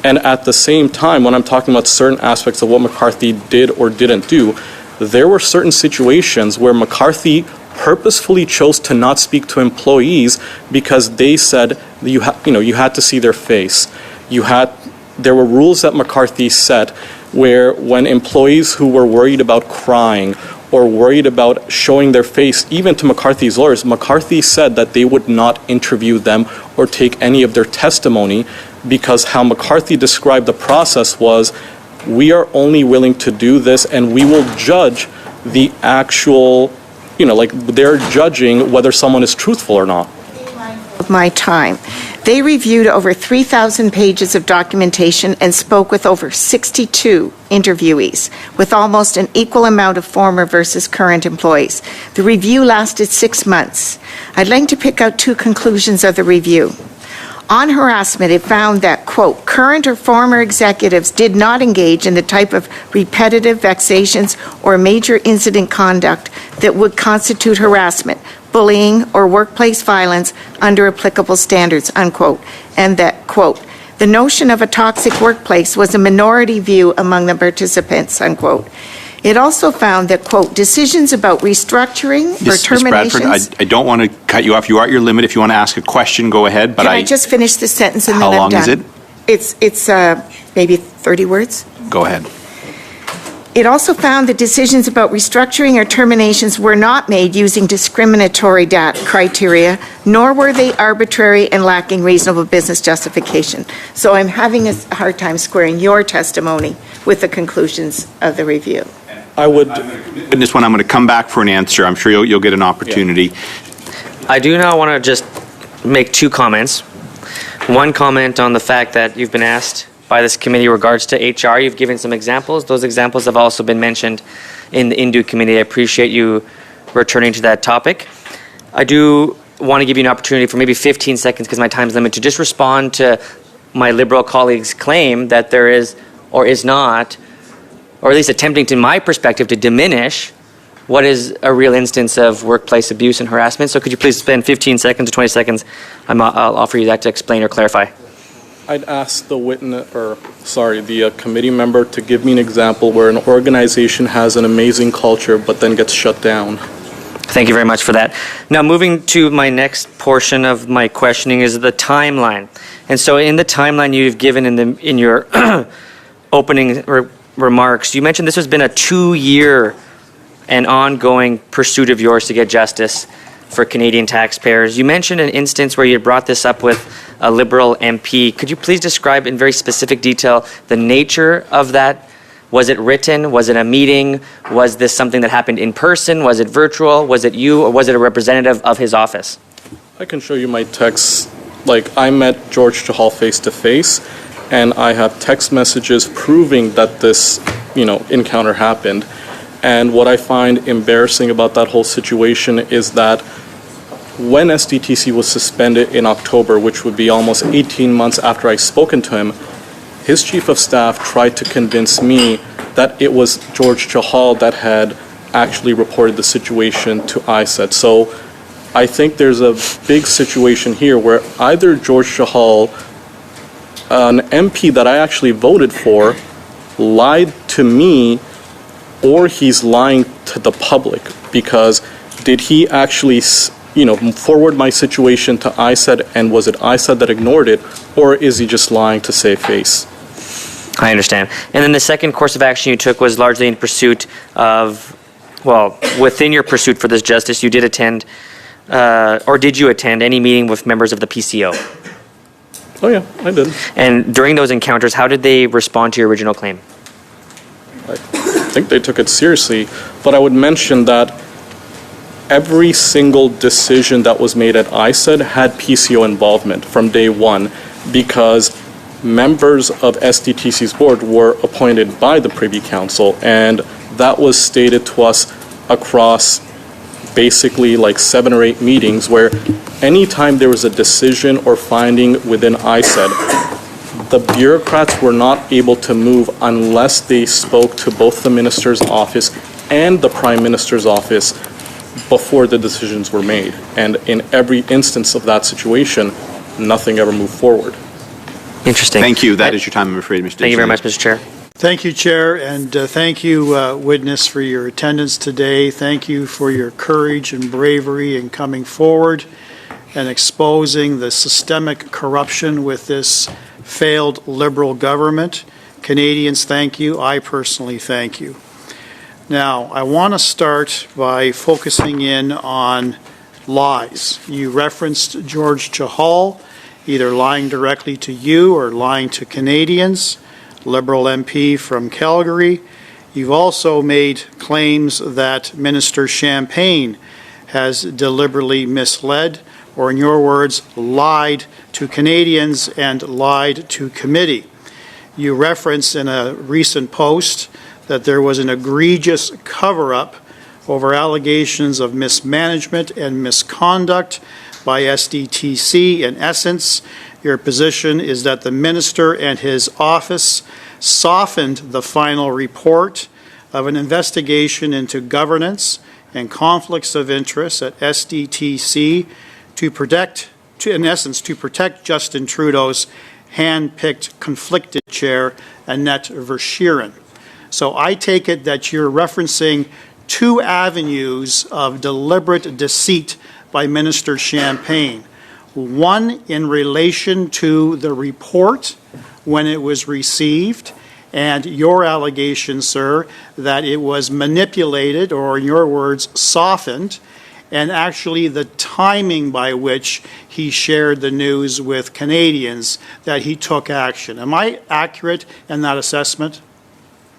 And at the same time, when I'm talking about certain aspects of what McCarthy did or didn't do, there were certain situations where McCarthy purposefully chose to not speak to employees because they said you had to see their face. There were rules that McCarthy set where when employees who were worried about crying or worried about showing their face, even to McCarthy's lawyers, McCarthy said that they would not interview them or take any of their testimony, because how McCarthy described the process was, we are only willing to do this and we will judge the actual, they're judging whether someone is truthful or not. Of my time. They reviewed over 3,000 pages of documentation and spoke with over 62 interviewees, with almost an equal amount of former versus current employees. The review lasted 6 months. I'd like to pick out 2 conclusions of the review. On harassment, it found that, quote, current or former executives did not engage in the type of repetitive vexations or major incident conduct that would constitute harassment, bullying, or workplace violence under applicable standards, unquote. And that, quote, the notion of a toxic workplace was a minority view among the participants, unquote. It also found that, quote, decisions about restructuring or terminations... Ms. Bradford, I don't want to cut you off. You are at your limit. If you want to ask a question, go ahead. But Can I just finish the sentence and then I'm done? How long is it? It's maybe 30 words. Go ahead. It also found that decisions about restructuring or terminations were not made using discriminatory criteria, nor were they arbitrary and lacking reasonable business justification. So I'm having a hard time squaring your testimony with the conclusions of the review. I would... In this one, I'm going to come back for an answer. I'm sure you'll get an opportunity. Yeah. I do now want to just make 2 comments. One comment on the fact that you've been asked by this committee in regards to HR. You've given some examples. Those examples have also been mentioned in the Indu committee. I appreciate you returning to that topic. I do want to give you an opportunity for maybe 15 seconds, because my time is limited, to just respond to my Liberal colleagues' claim that there is or is not, or at least attempting, to my perspective, to diminish what is a real instance of workplace abuse and harassment. So could you please spend 15 seconds to 20 seconds? I'll offer you that to explain or clarify. I'd ask the committee member to give me an example where an organization has an amazing culture but then gets shut down. Thank you very much for that. Now, moving to my next portion of my questioning is the timeline. And so in the timeline you've given in your opening remarks, you mentioned this has been a 2-year and ongoing pursuit of yours to get justice for Canadian taxpayers. You mentioned an instance where you brought this up with a Liberal MP. Could you please describe in very specific detail the nature of that? Was it written? Was it a meeting? Was this something that happened in person? Was it virtual? Was it you, or was it a representative of his office? I can show you my text Like, I met George Chahal face to face, and I have text messages proving that this, encounter happened. And what I find embarrassing about that whole situation is that when SDTC was suspended in October, which would be almost 18 months after I spoken to him, his chief of staff tried to convince me that it was George Chahal that had actually reported the situation to ISED. So I think there's a big situation here where either George Chahal, an MP that I actually voted for, lied to me, or he's lying to the public, because did he actually forward my situation to ISED, and was it ISED that ignored it, or is he just lying to save face? I understand. And then the second course of action you took was largely in pursuit of, within your pursuit for this justice, you did attend, or did you attend any meeting with members of the PCO? Oh yeah, I did. And during those encounters, how did they respond to your original claim? I think they took it seriously, but I would mention that every single decision that was made at ISED had PCO involvement from day one, because members of SDTC's board were appointed by the Privy Council, and that was stated to us across basically like 7 or 8 meetings, where anytime there was a decision or finding within ISED, the bureaucrats were not able to move unless they spoke to both the minister's office and the prime minister's office before the decisions were made. And in every instance of that situation, nothing ever moved forward. Interesting. Thank you. That is your time, I'm afraid, Mr. Thank you very much, Mr. Chair. Thank you, Chair, and thank you, witness, for your attendance today. Thank you for your courage and bravery in coming forward and exposing the systemic corruption with this failed Liberal government. Canadians, thank you. I personally thank you. Now, I want to start by focusing in on lies. You referenced George Chahal, either lying directly to you or lying to Canadians, Liberal MP from Calgary. You've also made claims that Minister Champagne has deliberately misled, or in your words, lied to Canadians and lied to committee. You referenced in a recent post that there was an egregious cover-up over allegations of mismanagement and misconduct by SDTC. In essence, your position is that the minister and his office softened the final report of an investigation into governance and conflicts of interest at SDTC to protect Justin Trudeau's hand-picked conflicted chair, Annette Verschuren. So I take it that you're referencing 2 avenues of deliberate deceit by Minister Champagne. One in relation to the report when it was received, and your allegation, sir, that it was manipulated, or in your words, softened, and actually the timing by which he shared the news with Canadians that he took action. Am I accurate in that assessment?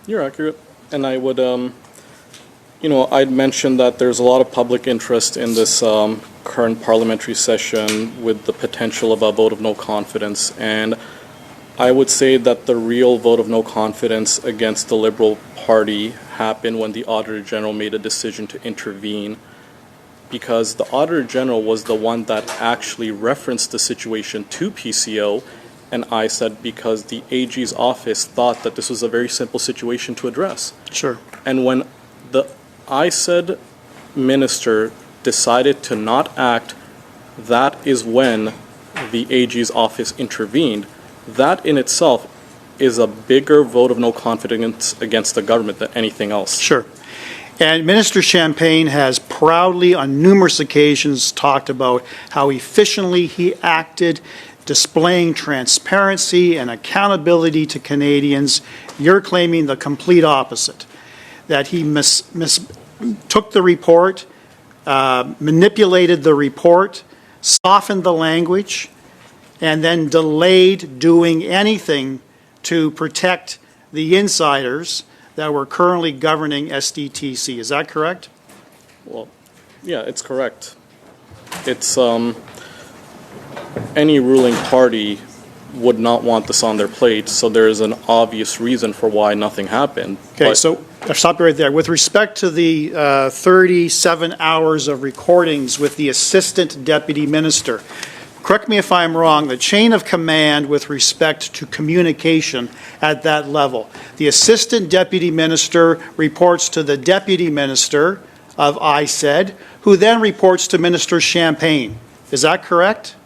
You're accurate. And I would, I'd mentioned that there's a lot of public interest in this current parliamentary session with the potential of a vote of no confidence. And I would say that the real vote of no confidence against the Liberal Party happened when the Auditor General made a decision to intervene, because the Auditor General was the one that actually referenced the situation to PCO, and I said because the AG's office thought that this was a very simple situation to address. Sure. And when the ISED minister decided to not act, that is when the AG's office intervened. That in itself is a bigger vote of no confidence against the government than anything else. Sure. And Minister Champagne has proudly on numerous occasions talked about how efficiently he acted, displaying transparency and accountability to Canadians. You're claiming the complete opposite, that he took the report, manipulated the report, softened the language, and then delayed doing anything to protect the insiders that were currently governing SDTC. Is that correct? Well, yeah, it's correct. It's any ruling party would not want this on their plate, so there is an obvious reason for why nothing happened. Okay, But so I'll stop you right there. With respect to the 37 hours of recordings with the Assistant Deputy Minister, correct me if I'm wrong, the chain of command with respect to communication at that level, the Assistant Deputy Minister reports to the Deputy Minister of ISED, who then reports to Minister Champagne. Is that correct?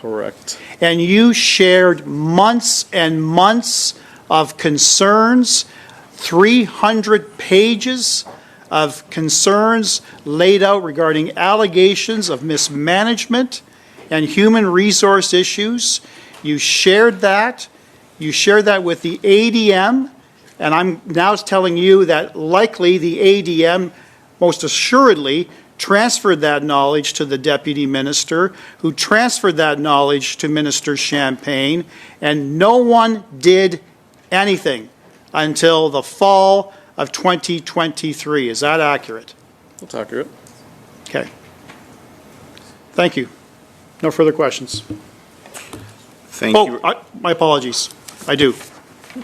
correct. And you shared months and months of concerns, 300 pages of concerns laid out regarding allegations of mismanagement and human resource issues. You shared that. You shared that with the ADM, and I'm now telling you that likely the ADM most assuredly transferred that knowledge to the Deputy Minister, who transferred that knowledge to Minister Champagne, and no one did anything until the fall of 2023. Is that accurate? That's accurate. Okay. Thank you. No further questions. Thank you. My apologies. I do.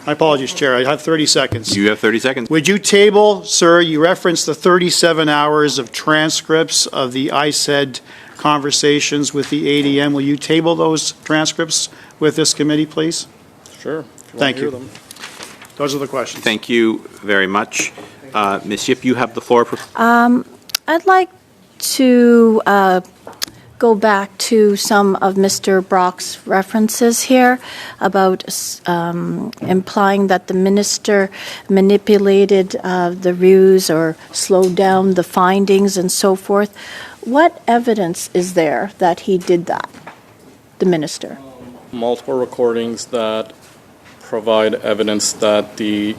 My apologies, Chair. I have 30 seconds. You have 30 seconds. Would you table, sir, you referenced the 37 hours of transcripts of the ISED conversations with the ADM. Will you table those transcripts with this committee, please? Sure. Thank you. Those are the questions. Thank you very much. Ms. Yip, you have the floor. I'd like to go back to some of Mr. Brock's references here about implying that the minister manipulated the ruse or slowed down the findings and so forth. What evidence is there that he did that, the minister? Multiple recordings that provide evidence that the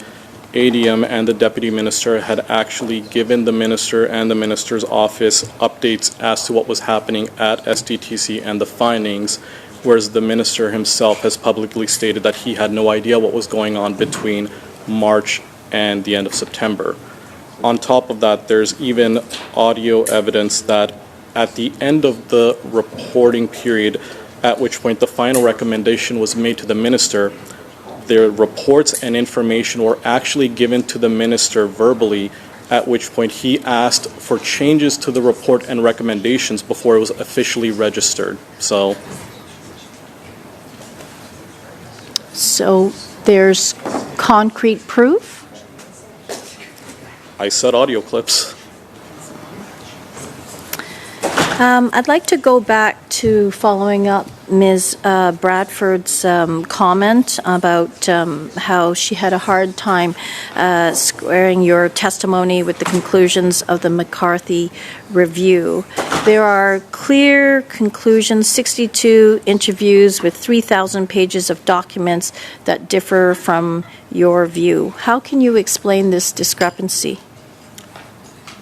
ADM and the Deputy Minister had actually given the Minister and the Minister's office updates as to what was happening at SDTC and the findings, whereas the Minister himself has publicly stated that he had no idea what was going on between March and the end of September. On top of that, there's even audio evidence that at the end of the reporting period, at which point the final recommendation was made to the Minister, their reports and information were actually given to the minister verbally, at which point he asked for changes to the report and recommendations before it was officially registered. So There's concrete proof? I said audio clips. I'd like to go back to following up Ms. Bradford's comment about how she had a hard time squaring your testimony with the conclusions of the McCarthy review. There are clear conclusions, 62 interviews with 3,000 pages of documents that differ from your view. How can you explain this discrepancy?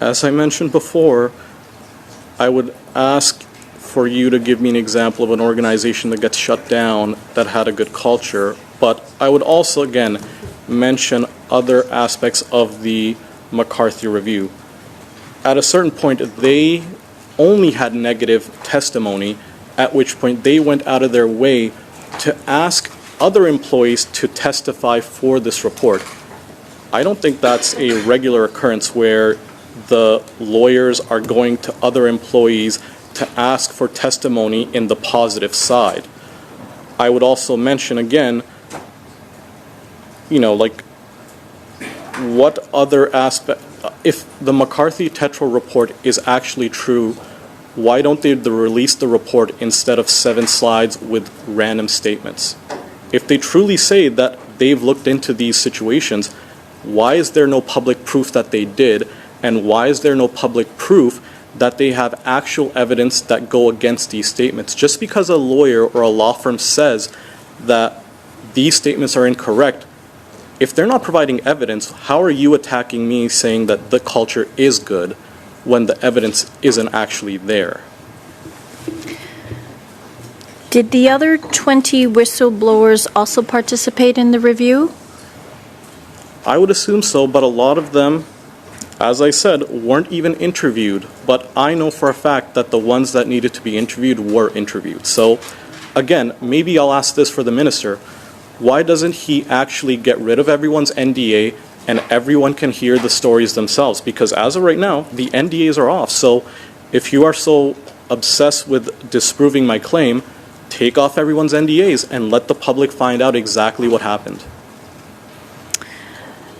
As I mentioned before, I would ask for you to give me an example of an organization that gets shut down that had a good culture, but I would also, again, mention other aspects of the McCarthy review. At a certain point, they only had negative testimony, at which point they went out of their way to ask other employees to testify for this report. I don't think that's a regular occurrence where the lawyers are going to other employees to ask for testimony in the positive side. I would also mention again, like what other aspect, if the McCarthy Tetra report is actually true, why don't they release the report instead of 7 slides with random statements? If they truly say that they've looked into these situations, why is there no public proof that they did? And why is there no public proof that they have actual evidence that go against these statements? Just because a lawyer or a law firm says that these statements are incorrect, if they're not providing evidence, how are you attacking me saying that the culture is good when the evidence isn't actually there? Did the other 20 whistleblowers also participate in the review? I would assume so, but a lot of them, as I said, weren't even interviewed, but I know for a fact that the ones that needed to be interviewed were interviewed. So, again, maybe I'll ask this for the minister. Why doesn't he actually get rid of everyone's NDA and everyone can hear the stories themselves? Because as of right now, the NDAs are off. So if you are so obsessed with disproving my claim, take off everyone's NDAs and let the public find out exactly what happened.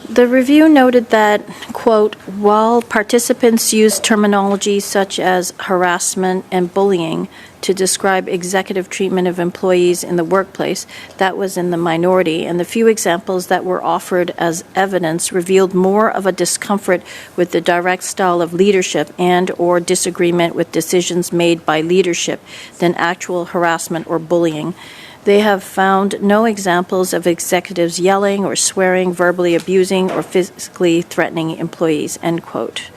The review noted that, quote, while participants used terminology such as harassment and bullying to describe executive treatment of employees in the workplace, that was in the minority, and the few examples that were offered as evidence revealed more of a discomfort with the direct style of leadership and or disagreement with decisions made by leadership than actual harassment or bullying. They have found no examples of executives yelling or swearing, verbally abusing, or physically threatening employees, end quote.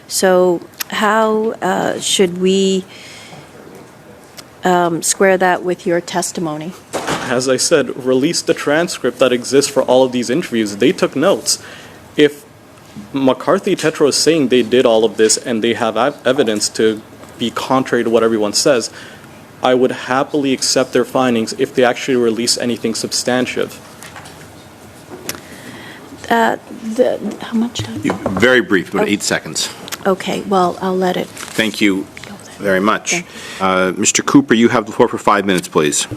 So how should we square that with your testimony? As I said, release the transcript that exists for all of these interviews. They took notes. If McCarthy Tetra is saying they did all of this and they have evidence to be contrary to what everyone says, I would happily accept their findings if they actually release anything substantive. How much time? Very brief, about 8 seconds. Okay, well, I'll let it. Thank you very much. Okay. Mr. Cooper, you have the floor for 5 minutes, please.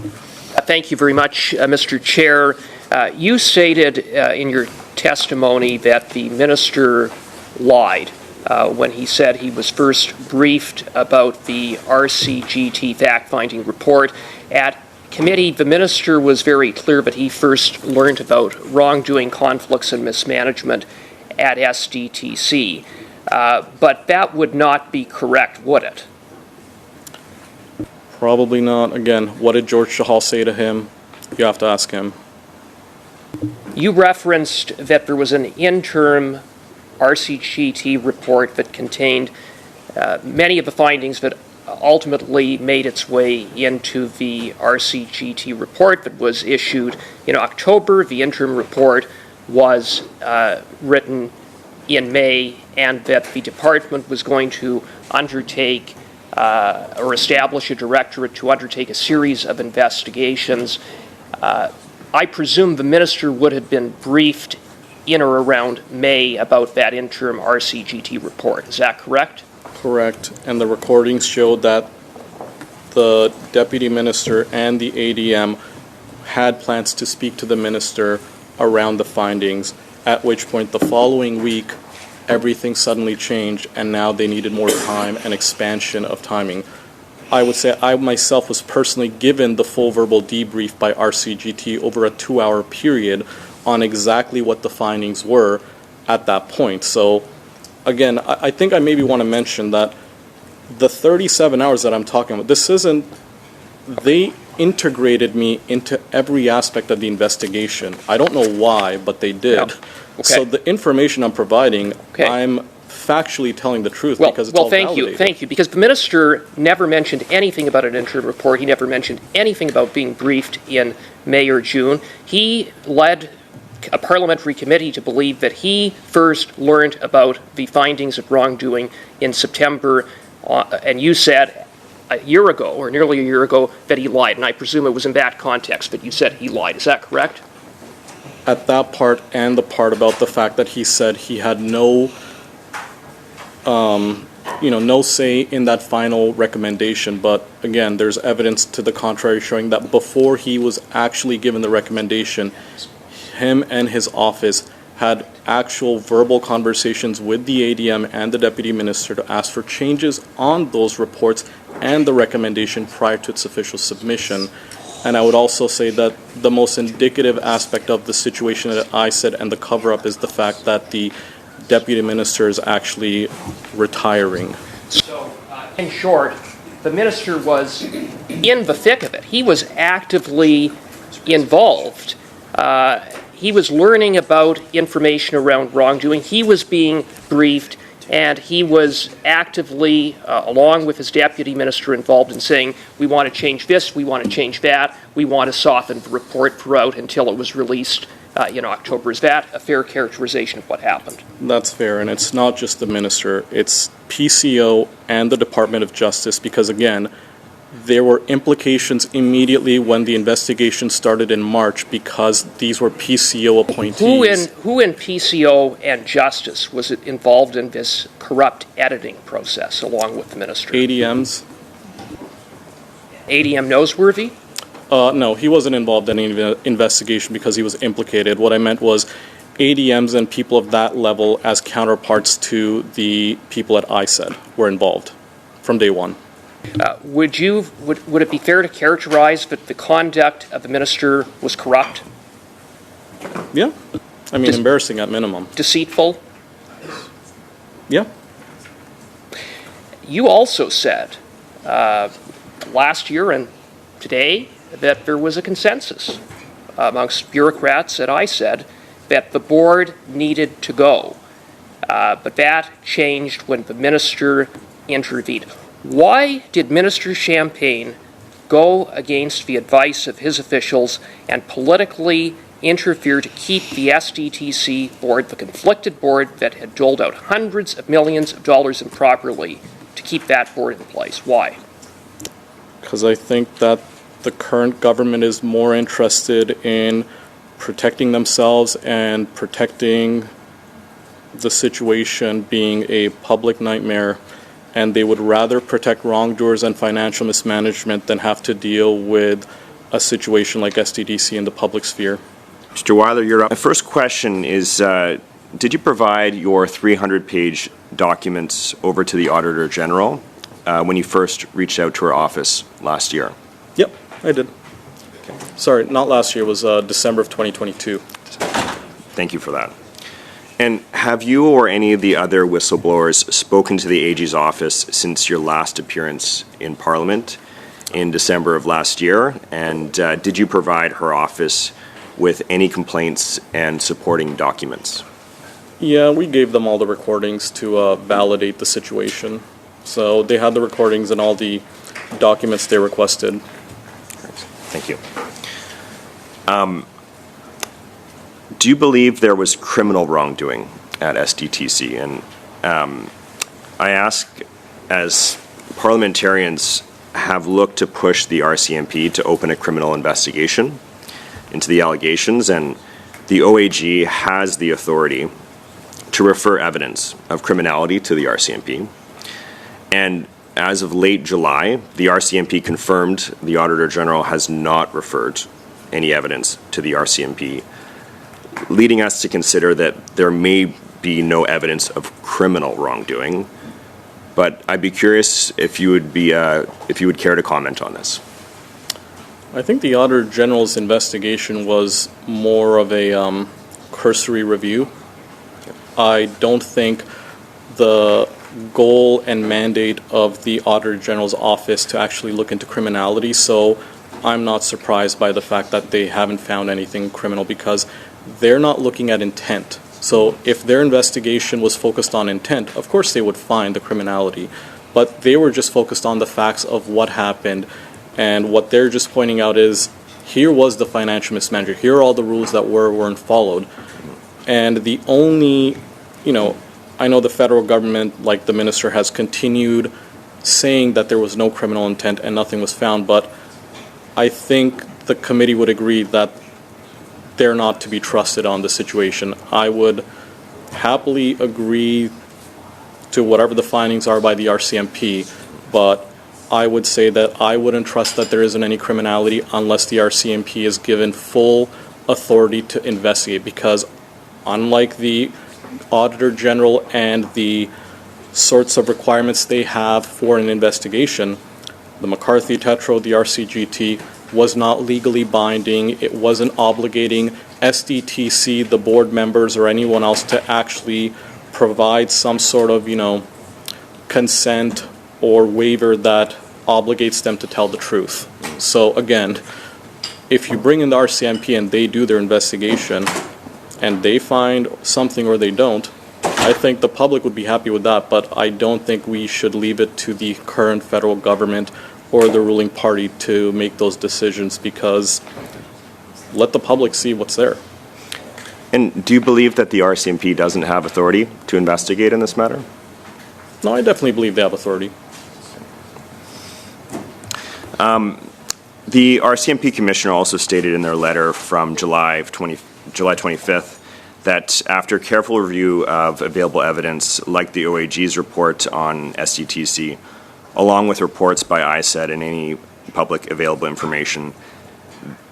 Thank you very much, Mr. Chair. You stated in your testimony that the minister lied when he said he was first briefed about the RCGT fact-finding report. At committee, the minister was very clear that he first learned about wrongdoing, conflicts, and mismanagement at SDTC. But that would not be correct, would it? Probably not. Again, what did George Chahal say to him? You have to ask him. You referenced that there was an interim RCGT report that contained many of the findings that ultimately made its way into the RCGT report that was issued in October. The interim report was written in May, and that the department was going to undertake or establish a directorate to undertake a series of investigations. I presume the minister would have been briefed in or around May about that interim RCGT report. Is that correct? Correct. And the recordings showed that the deputy minister and the ADM had plans to speak to the minister around the findings, at which point the following week everything suddenly changed and now they needed more time and expansion of timing. I would say I myself was personally given the full verbal debrief by RCGT over a 2-hour period on exactly what the findings were at that point. So again, I think I maybe want to mention that the 37 hours that I'm talking about, this isn't, they integrated me into every aspect of the investigation. I don't know why, but they did. Yeah. Okay. So the information I'm providing, Okay. I'm factually telling the truth because it's all validated. Thank you, because the minister never mentioned anything about an interim report. He never mentioned anything about being briefed in May or June. He led a parliamentary committee to believe that he first learned about the findings of wrongdoing in September, and you said a year ago, or nearly a year ago, that he lied, and I presume it was in that context that you said he lied. Is that correct? At that part and the part about the fact that he said he had no no say in that final recommendation, but again, there's evidence to the contrary showing that before he was actually given the recommendation, him and his office had actual verbal conversations with the ADM and the deputy minister to ask for changes on those reports and the recommendation prior to its official submission. And I would also say that the most indicative aspect of the situation that I said and the cover-up is the fact that the deputy minister is actually retiring. So, in short, the minister was in the thick of it. He was actively involved. He was learning about information around wrongdoing. He was being briefed, and he was actively, along with his deputy minister, involved in saying, we want to change this, we want to change that, we want to soften the report throughout until it was released in October. Is that a fair characterization of what happened? That's fair, and it's not just the minister, it's PCO and the Department of Justice, because again, There were implications immediately when the investigation started in March because these were PCO appointees. Who in PCO and Justice was involved in this corrupt editing process along with the minister? ADMs. ADM Noseworthy? No, he wasn't involved in any investigation because he was implicated. What I meant was ADMs and people of that level as counterparts to the people at ISED were involved from day one. Would it be fair to characterize that the conduct of the minister was corrupt? Yeah. I mean, embarrassing at minimum. Deceitful? Yeah. You also said last year and today that there was a consensus amongst bureaucrats at ISED that the board needed to go. But that changed when the minister intervened. Why did Minister Champagne go against the advice of his officials and politically interfere to keep the SDTC board, the conflicted board that had doled out hundreds of millions of dollars improperly, to keep that board in place? Why? Because I think that the current government is more interested in protecting themselves and protecting the situation being a public nightmare, and they would rather protect wrongdoers and financial mismanagement than have to deal with a situation like STDC in the public sphere. Mr. Weiler, you're up. My first question is, did you provide your 300-page documents over to the Auditor General when you first reached out to her office last year? Yep, I did. Okay. Sorry, not last year. It was December of 2022. Thank you for that. And have you or any of the other whistleblowers spoken to the AG's office since your last appearance in Parliament in December of last year? And did you provide her office with any complaints and supporting documents? Yeah, we gave them all the recordings to validate the situation. So they had the recordings and all the documents they requested. Thank you. Do you believe there was criminal wrongdoing at SDTC? And I ask, as parliamentarians have looked to push the RCMP to open a criminal investigation into the allegations, and the OAG has the authority to refer evidence of criminality to the RCMP. And as of late July, the RCMP confirmed the Auditor General has not referred any evidence to the RCMP, leading us to consider that there may be no evidence of criminal wrongdoing. But I'd be curious if you would care to comment on this. I think the Auditor General's investigation was more of a cursory review. I don't think the goal and mandate of the Auditor General's office to actually look into criminality, so I'm not surprised by the fact that they haven't found anything criminal, because they're not looking at intent. So if their investigation was focused on intent, of course they would find the criminality, but they were just focused on the facts of what happened, and what they're just pointing out is, here was the financial mismanagement, here are all the rules that weren't followed. And the only, I know the federal government, like the minister, has continued saying that there was no criminal intent and nothing was found, but I think the committee would agree that they're not to be trusted on the situation. I would happily agree to whatever the findings are by the RCMP, but I would say that I wouldn't trust that there isn't any criminality unless the RCMP is given full authority to investigate, because unlike the Auditor General and the sorts of requirements they have for an investigation, the McCarthy Tetro, the RCGT, was not legally binding. It wasn't obligating SDTC, the board members, or anyone else to actually provide some sort of, consent or waiver that obligates them to tell the truth. So again, if you bring in the RCMP and they do their investigation and they find something or they don't, I think the public would be happy with that, but I don't think we should leave it to the current federal government or the ruling party to make those decisions, because let the public see what's there. And do you believe that the RCMP doesn't have authority to investigate in this matter? No, I definitely believe they have authority. The RCMP commissioner also stated in their letter from July 25th that after careful review of available evidence, like the OAG's report on SDTC, along with reports by ISED and any public available information,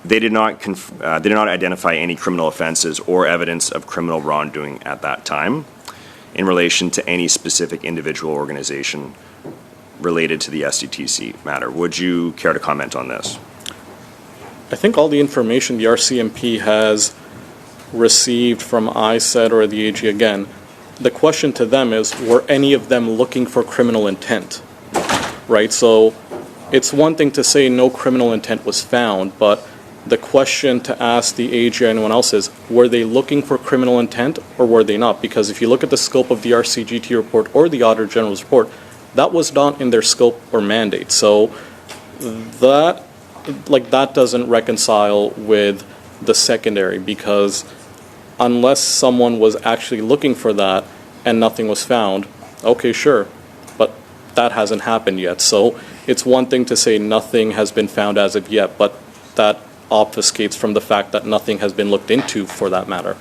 they did not identify any criminal offenses or evidence of criminal wrongdoing at that time in relation to any specific individual organization related to the SDTC matter. Would you care to comment on this? I think all the information the RCMP has received from ISED or the AG, again, the question to them is, were any of them looking for criminal intent? Right? So it's one thing to say no criminal intent was found, but the question to ask the AG or anyone else is, were they looking for criminal intent or were they not? Because if you look at the scope of the RCGT report or the Auditor General's report, that was not in their scope or mandate. So that doesn't reconcile with the secondary, because unless someone was actually looking for that and nothing was found, okay, sure, but that hasn't happened yet. So it's one thing to say nothing has been found as of yet, but that obfuscates from the fact that nothing has been looked into for that matter.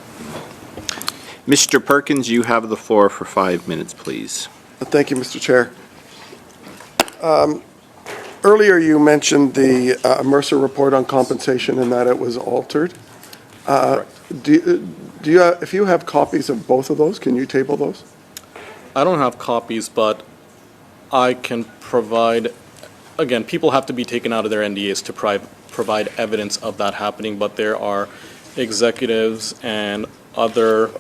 Mr. Perkins, you have the floor for 5 minutes, please. Thank you, Mr. Chair. Earlier you mentioned the Mercer report on compensation and that it was altered. If you have copies of both of those, can you table those? I don't have copies, but I can provide, again, people have to be taken out of their NDAs to provide evidence of that happening, but there are executives and other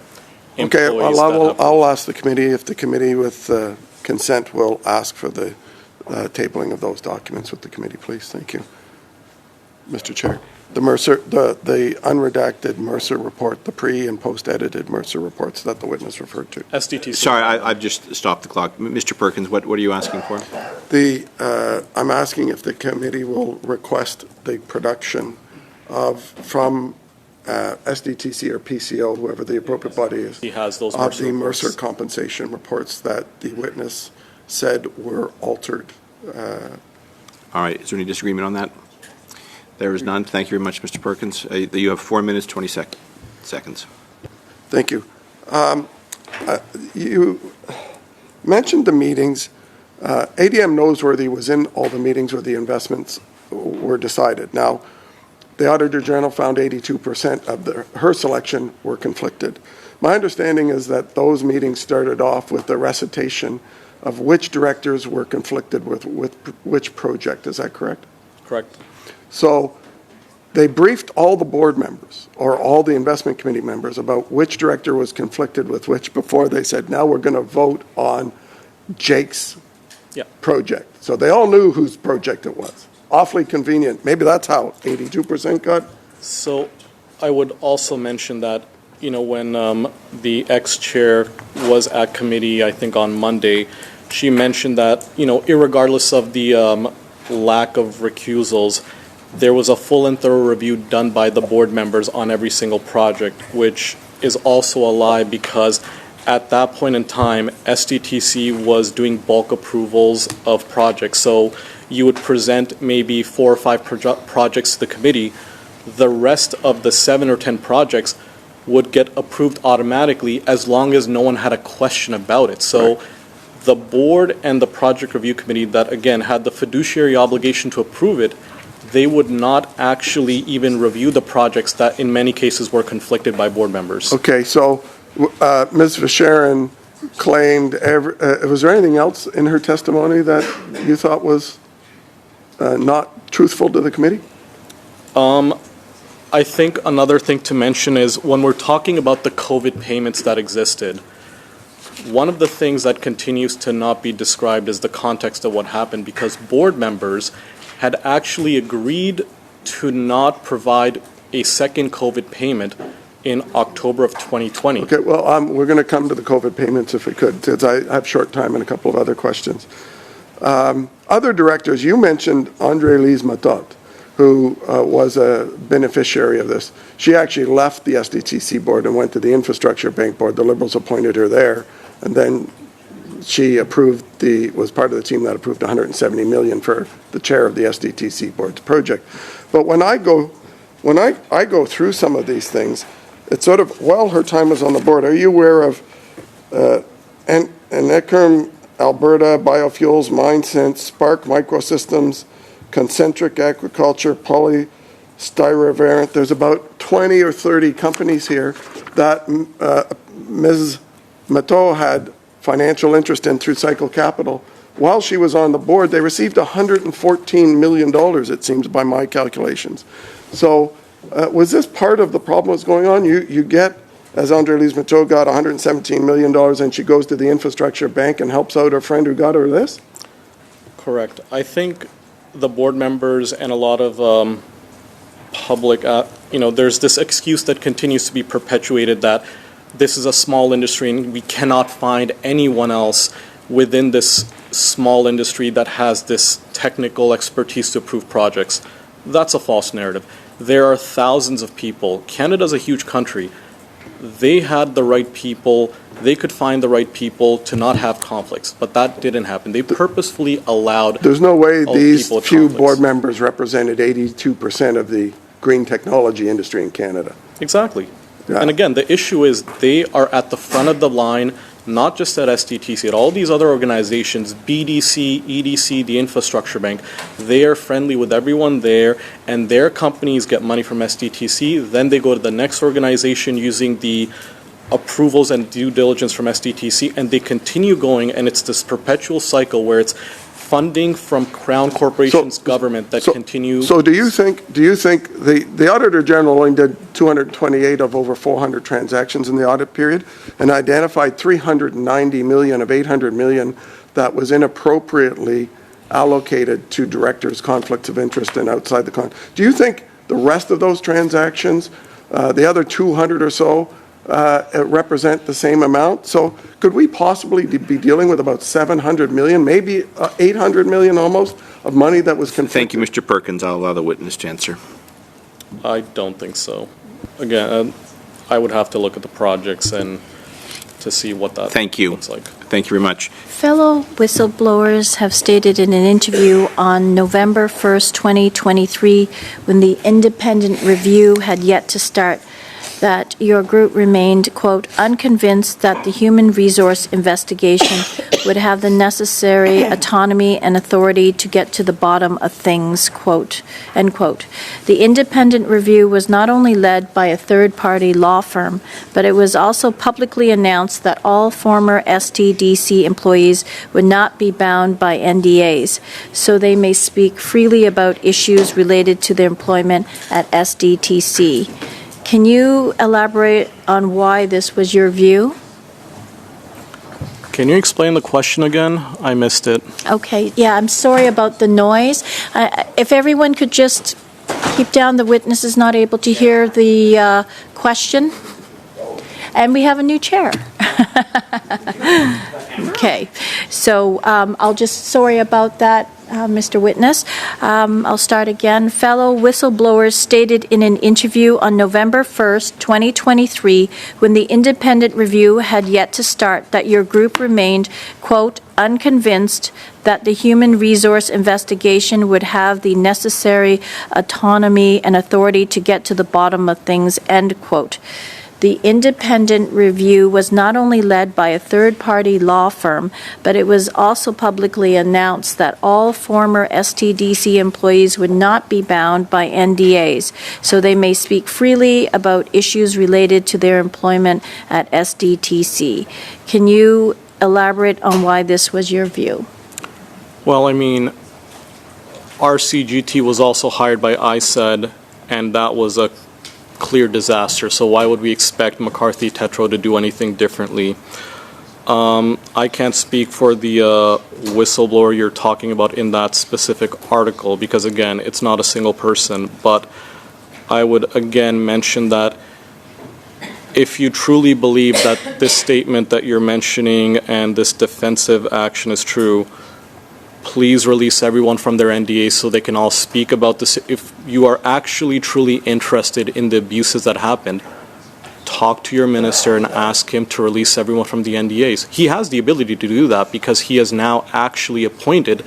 employees. Okay, well, I'll ask the committee, if the committee with consent will ask for the tabling of those documents with the committee, please. Thank you. Mr. Chair, the unredacted Mercer report, the pre and post-edited Mercer reports that the witness referred to. SDTC. Sorry, I've just stopped the clock. Mr. Perkins, what are you asking for? I'm asking if the committee will request the production from SDTC or PCO, whoever the appropriate body is, he has those of the reports. Mercer compensation reports that the witness said were altered. All right, is there any disagreement on that? There is none. Thank you very much, Mr. Perkins. You have 4 minutes, 20 seconds. Thank you. You mentioned the meetings. ADM Noseworthy was in all the meetings where the investments were decided. Now, the Auditor General found 82% of her selection were conflicted. My understanding is that those meetings started off with the recitation of which directors were conflicted with which project. Is that correct? Correct. So they briefed all the board members or all the investment committee members about which director was conflicted with which before they said, now we're going to vote on Jake's project. So they all knew whose project it was. Awfully convenient. Maybe that's how 82% got. So I would also mention that, when the ex-chair was at committee, I think on Monday, she mentioned that, irregardless of the lack of recusals, there was a full and thorough review done by the board members on every single project, which is also a lie because at that point in time, SDTC was doing bulk approvals of projects. So you would present maybe 4 or 5 projects to the committee. The rest of the 7 or 10 projects would get approved automatically as long as no one had a question about it. So the board and the project review committee that, again, had the fiduciary obligation to approve it, they would not actually even review the projects that in many cases were conflicted by board members. Okay, so Ms. Visharan claimed, was there anything else in her testimony that you thought was not truthful to the committee? I think another thing to mention is when we're talking about the COVID payments that existed, one of the things that continues to not be described is the context of what happened, because board members had actually agreed to not provide a second COVID payment in October of 2020. Okay, well, we're going to come to the COVID payments if we could, since I have short time and a couple of other questions. Other directors, you mentioned Andre-Lise Matot, who was a beneficiary of this. She actually left the SDTC board and went to the Infrastructure Bank board. The Liberals appointed her there and then she was part of the team that approved $170 million for the chair of the SDTC board's project. But when I go through some of these things, it's sort of, while her time was on the board, are you aware of Enekerm, Alberta, Biofuels, MindSense, Spark Microsystems, Concentric Agriculture, Polystyravariant? There's about 20 or 30 companies here that Ms. Matteau had financial interest in through Cycle Capital. While she was on the board, they received $114 million, it seems, by my calculations. So was this part of the problem that's going on? You get, as André-Lise Matteau got $117 million, and she goes to the infrastructure bank and helps out her friend who got her this? Correct. I think the board members and a lot of public, there's this excuse that continues to be perpetuated that this is a small industry and we cannot find anyone else within this small industry that has this technical expertise to approve projects. That's a false narrative. There are thousands of people. Canada's a huge country. They had the right people. They could find the right people to not have conflicts, but that didn't happen. They purposefully allowed. There's no way these few conflicts. Board members represented 82% of the green technology industry in Canada. Exactly. Yeah. And again, the issue is they are at the front of the line, not just at SDTC, at all these other organizations, BDC, EDC, the Infrastructure Bank. They are friendly with everyone there, and their companies get money from SDTC. Then they go to the next organization using the approvals and due diligence from SDTC, and they continue going, and it's this perpetual cycle where it's funding from Crown Corporation's government that continue. So do you think the Auditor General only did 228 of over 400 transactions in the audit period and identified 390 million of 800 million that was inappropriately allocated to directors' conflicts of interest and outside the do you think the rest of those transactions, the other 200 or so, represent the same amount? So could we possibly be dealing with about 700 million, maybe 800 million almost, of money that was conflicted? Thank you, Mr. Perkins. I'll allow the witness to answer. I don't think so. Again, I would have to look at the projects and to see what that looks like. Thank you very much. Fellow whistleblowers have stated in an interview on November 1st, 2023, when the independent review had yet to start, that your group remained, quote, unconvinced that the human resource investigation would have the necessary autonomy and authority to get to the bottom of things, quote, end quote. The independent review was not only led by a third-party law firm, but it was also publicly announced that all former STDC employees would not be bound by NDAs, so they may speak freely about issues related to their employment at SDTC. Can you elaborate on why this was your view? Can you explain the question again? I missed it. Okay, yeah, I'm sorry about the noise. If everyone could just keep down, the witness is not able to hear the question. And we have a new chair. Okay, so sorry about that, Mr. Witness. I'll start again. Fellow whistleblowers stated in an interview on November 1st, 2023, when the independent review had yet to start, that your group remained, quote, unconvinced that the human resource investigation would have the necessary autonomy and authority to get to the bottom of things, end quote. The independent review was not only led by a third-party law firm, but it was also publicly announced that all former STDC employees would not be bound by NDAs, so they may speak freely about issues related to their employment at SDTC. Can you elaborate on why this was your view? Well, I mean, RCGT was also hired by ISED, and that was a clear disaster, so why would we expect McCarthy Tetro to do anything differently? I can't speak for the whistleblower you're talking about in that specific article because, again, it's not a single person, but I would again mention that if you truly believe that this statement that you're mentioning and this defensive action is true, please release everyone from their NDAs so they can all speak about this. If you are actually truly interested in the abuses that happened, talk to your minister and ask him to release everyone from the NDAs. He has the ability to do that because he has now actually appointed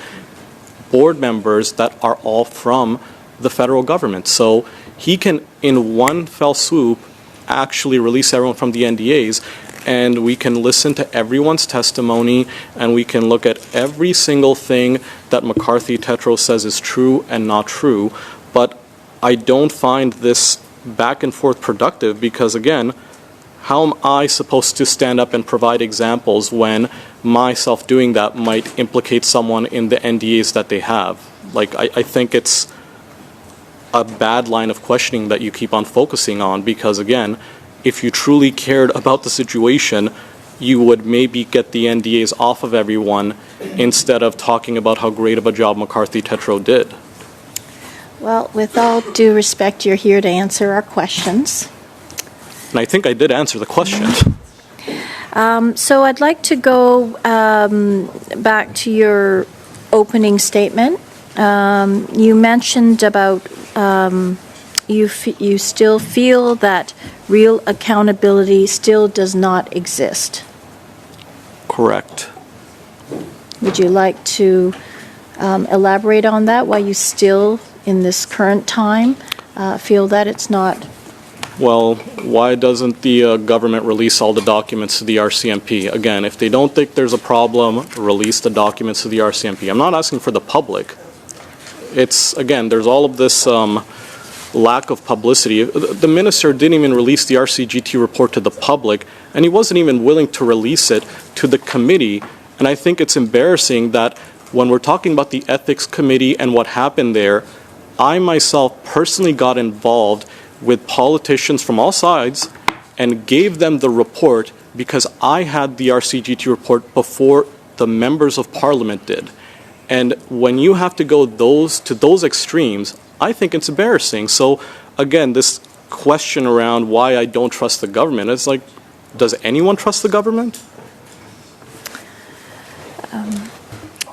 board members that are all from the federal government. So he can, in one fell swoop, actually release everyone from the NDAs, and we can listen to everyone's testimony, and we can look at every single thing that McCarthy Tetro says is true and not true. But I don't find this back and forth productive because, again, how am I supposed to stand up and provide examples when myself doing that might implicate someone in the NDAs that they have? Like, I think it's a bad line of questioning that you keep on focusing on because, again, if you truly cared about the situation, you would maybe get the NDAs off of everyone instead of talking about how great of a job McCarthy Tetro did. Well, with all due respect, you're here to answer our questions. And I think I did answer the question. So I'd like to go back to your opening statement. You mentioned about you still feel that real accountability still does not exist. Correct. Would you like to elaborate on that, why you still, in this current time, feel that it's not? Well, why doesn't the government release all the documents to the RCMP? Again, if they don't think there's a problem, release the documents to the RCMP. I'm not asking for the public. It's, again, there's all of this lack of publicity. The minister didn't even release the RCGT report to the public, and he wasn't even willing to release it to the committee. And I think it's embarrassing that when we're talking about the ethics committee and what happened there, I myself personally got involved with politicians from all sides and gave them the report because I had the RCGT report before the members of parliament did. And when you have to go to those extremes, I think it's embarrassing. So again, this question around why I don't trust the government, it's like, does anyone trust the government?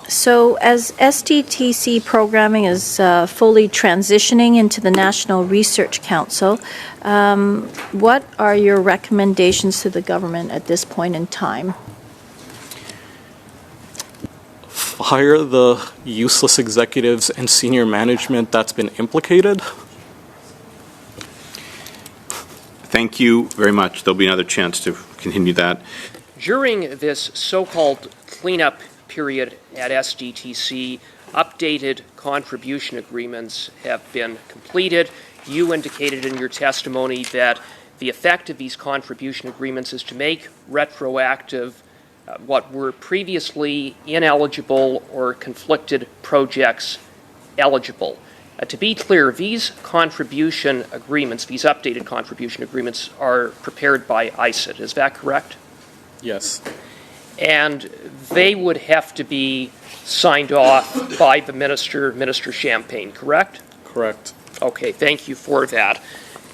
So as SDTC programming is fully transitioning into the National Research Council, what are your recommendations to the government at this point in time? Fire the useless executives and senior management that's been implicated. Thank you very much. There'll be another chance to continue that. During this so-called cleanup period at SDTC, updated contribution agreements have been completed. You indicated in your testimony that the effect of these contribution agreements is to make retroactive what were previously ineligible or conflicted projects eligible. To be clear, these contribution agreements, these updated contribution agreements, are prepared by ICIT. Is that correct? Yes. And they would have to be signed off by the minister, Minister Champagne, correct? Correct. Okay, thank you for that.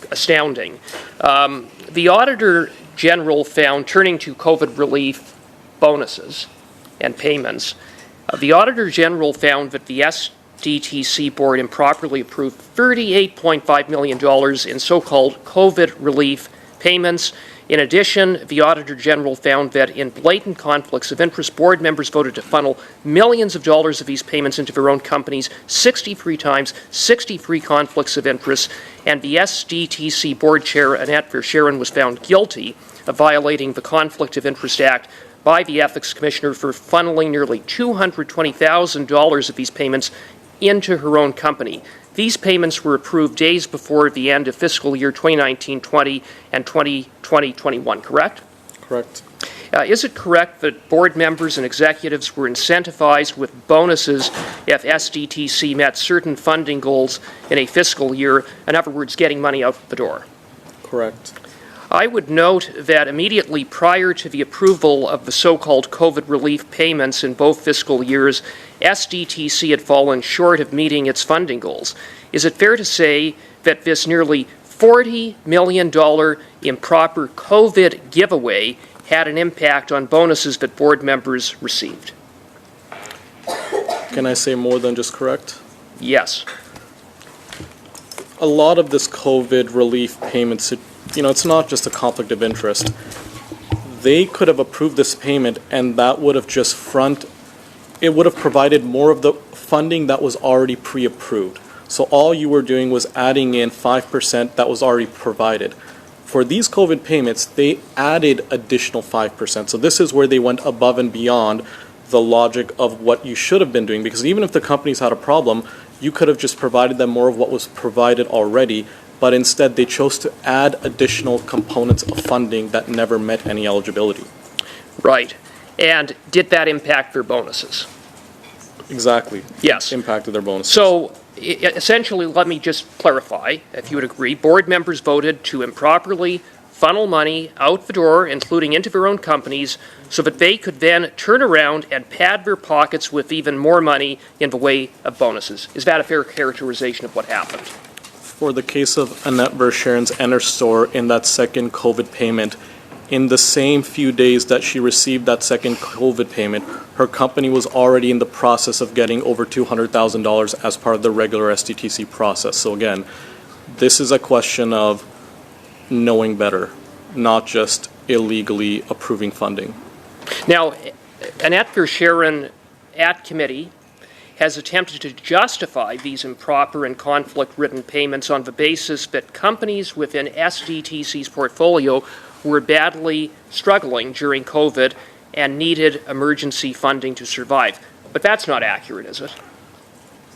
Astounding. The Auditor General found, turning to COVID relief bonuses and payments, the Auditor General found that the SDTC board improperly approved $38.5 million in so-called COVID relief payments. In addition, the Auditor General found that in blatant conflicts of interest, board members voted to funnel millions of dollars of these payments into their own companies 63 times, 63 conflicts of interest, and the SDTC board chair, Annette Verschaeren, was found guilty of violating the Conflict of Interest Act by the Ethics Commissioner for funneling nearly $220,000 of these payments into her own company. These payments were approved days before the end of fiscal year 2019-20 and 2020-21, correct? Correct. Is it correct that board members and executives were incentivized with bonuses if SDTC met certain funding goals in a fiscal year, in other words, getting money out the door? Correct. I would note that immediately prior to the approval of the so-called COVID relief payments in both fiscal years, SDTC had fallen short of meeting its funding goals. Is it fair to say that this nearly $40 million improper COVID giveaway had an impact on bonuses that board members received? Can I say more than just correct? Yes. A lot of this COVID relief payment it's not just a conflict of interest. They could have approved this payment, and that would have it would have provided more of the funding that was already pre-approved. So all you were doing was adding in 5% that was already provided. For these COVID payments, they added additional 5%. So this is where they went above and beyond the logic of what you should have been doing, because even if the companies had a problem, you could have just provided them more of what was provided already, but instead they chose to add additional components of funding that never met any eligibility. Right. And did that impact their bonuses? Exactly. Yes. Impacted their bonuses. So essentially, let me just clarify, if you would agree, board members voted to improperly funnel money out the door, including into their own companies, so that they could then turn around and pad their pockets with even more money in the way of bonuses. Is that a fair characterization of what happened? For the case of Annette Verscharen's Enerstore, in that second COVID payment, in the same few days that she received that second COVID payment, her company was already in the process of getting over $200,000 as part of the regular SDTC process. So again, this is a question of knowing better, not just illegally approving funding. Now, Annette Verscharen at committee has attempted to justify these improper and conflict-ridden payments on the basis that companies within SDTC's portfolio were badly struggling during COVID and needed emergency funding to survive. But that's not accurate, is it?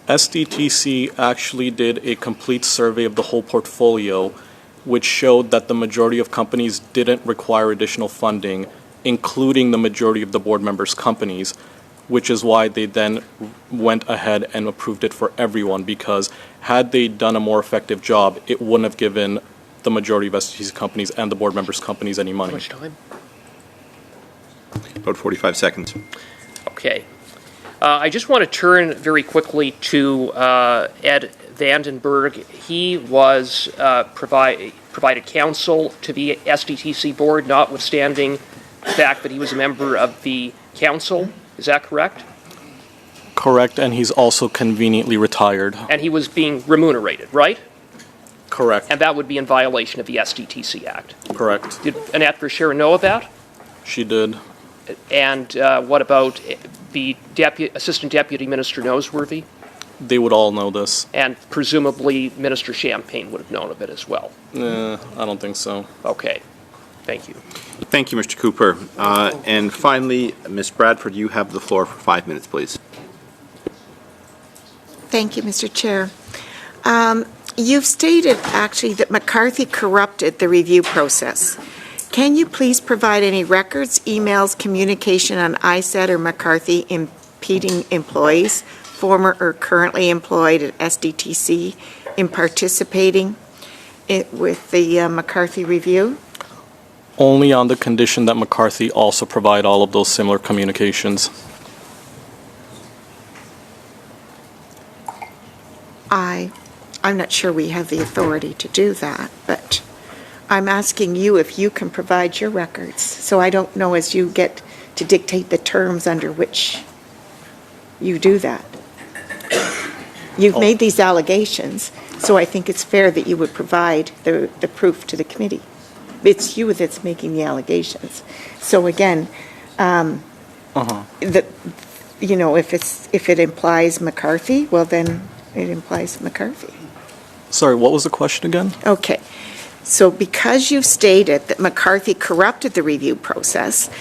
SDTC actually did a complete survey of the whole portfolio, which showed that the majority of companies didn't require additional funding, including the majority of the board members' companies, which is why they then went ahead and approved it for everyone, because had they done a more effective job, it wouldn't have given the majority of SDTC companies and the board members' companies any money. How much time? About 45 seconds. Okay. I just want to turn very quickly to Ed Vandenberg. He was provided counsel to the SDTC board, notwithstanding the fact that he was a member of the council. Is that correct? Correct, and he's also conveniently retired. And he was being remunerated, right? Correct. And that would be in violation of the SDTC Act. Correct. Did Annette Verscharen know of that? She did. And what about the Assistant Deputy Minister Noseworthy? They would all know this. And presumably Minister Champagne would have known of it as well. I don't think so. Okay. Thank you. Thank you, Mr. Cooper. And finally, Ms. Bradford, you have the floor for 5 minutes, please. Thank you, Mr. Chair. You've stated, actually, that McCarthy corrupted the review process. Can you please provide any records, emails, communication on ISET or McCarthy impeding employees, former or currently employed at SDTC, in participating with the McCarthy review? Only on the condition that McCarthy also provide all of those similar communications. I'm not sure we have the authority to do that, but I'm asking you if you can provide your records. So I don't know as you get to dictate the terms under which you do that. You've made these allegations, so I think it's fair that you would provide the proof to the committee. It's you that's making the allegations. So again, if it implies McCarthy, well then it implies McCarthy. Sorry, what was the question again? Okay. So because you've stated that McCarthy corrupted the review process,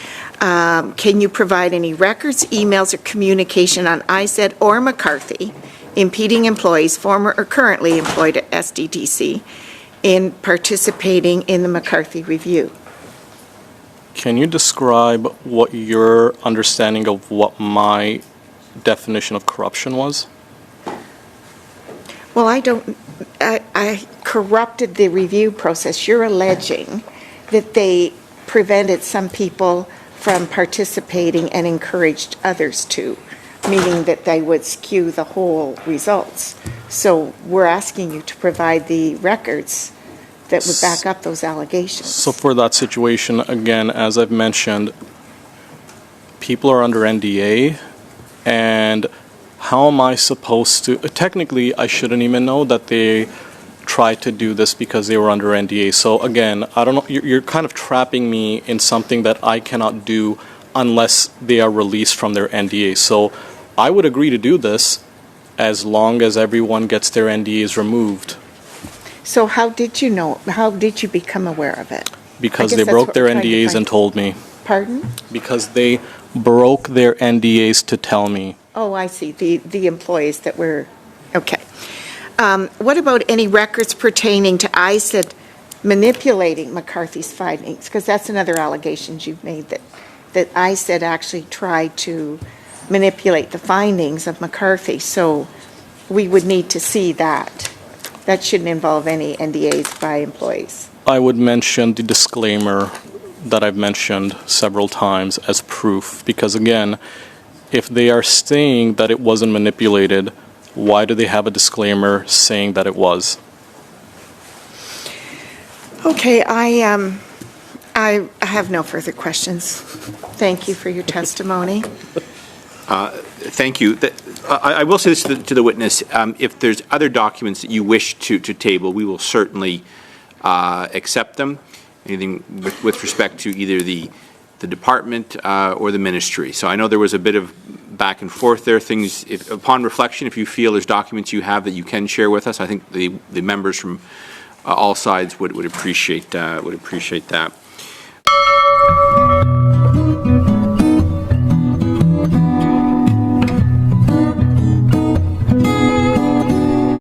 can you provide any records, emails, or communication on ISET or McCarthy impeding employees, former or currently employed at SDTC, in participating in the McCarthy review? Can you describe what your understanding of what my definition of corruption was? Well, I corrupted the review process. You're alleging that they prevented some people from participating and encouraged others to, meaning that they would skew the whole results. So we're asking you to provide the records that would back up those allegations. So for that situation, again, as I've mentioned, people are under NDA, and how am I supposed to, technically I shouldn't even know that they tried to do this because they were under NDA. So again, I don't know, you're kind of trapping me in something that I cannot do unless they are released from their NDA. So I would agree to do this as long as everyone gets their NDAs removed. So how did you know, how did you become aware of it? Because I guess they that's broke what their we're trying to NDAs find. and told me. Pardon? Because they broke their NDAs to tell me. Oh, I see, the employees that were, okay. What about any records pertaining to ISID manipulating McCarthy's findings? Because that's another allegation you've made, that ISID actually tried to manipulate the findings of McCarthy. So we would need to see that. That shouldn't involve any NDAs by employees. I would mention the disclaimer that I've mentioned several times as proof, because again, if they are saying that it wasn't manipulated, why do they have a disclaimer saying that it was? Okay, I have no further questions. Thank you for your testimony. Thank you. I will say this to the witness. If there's other documents that you wish to table, we will certainly accept them. Anything with respect to either the department or the ministry. So I know there was a bit of back and forth there. Things, upon reflection, if you feel there's documents you have that you can share with us, I think the members from all sides would appreciate that.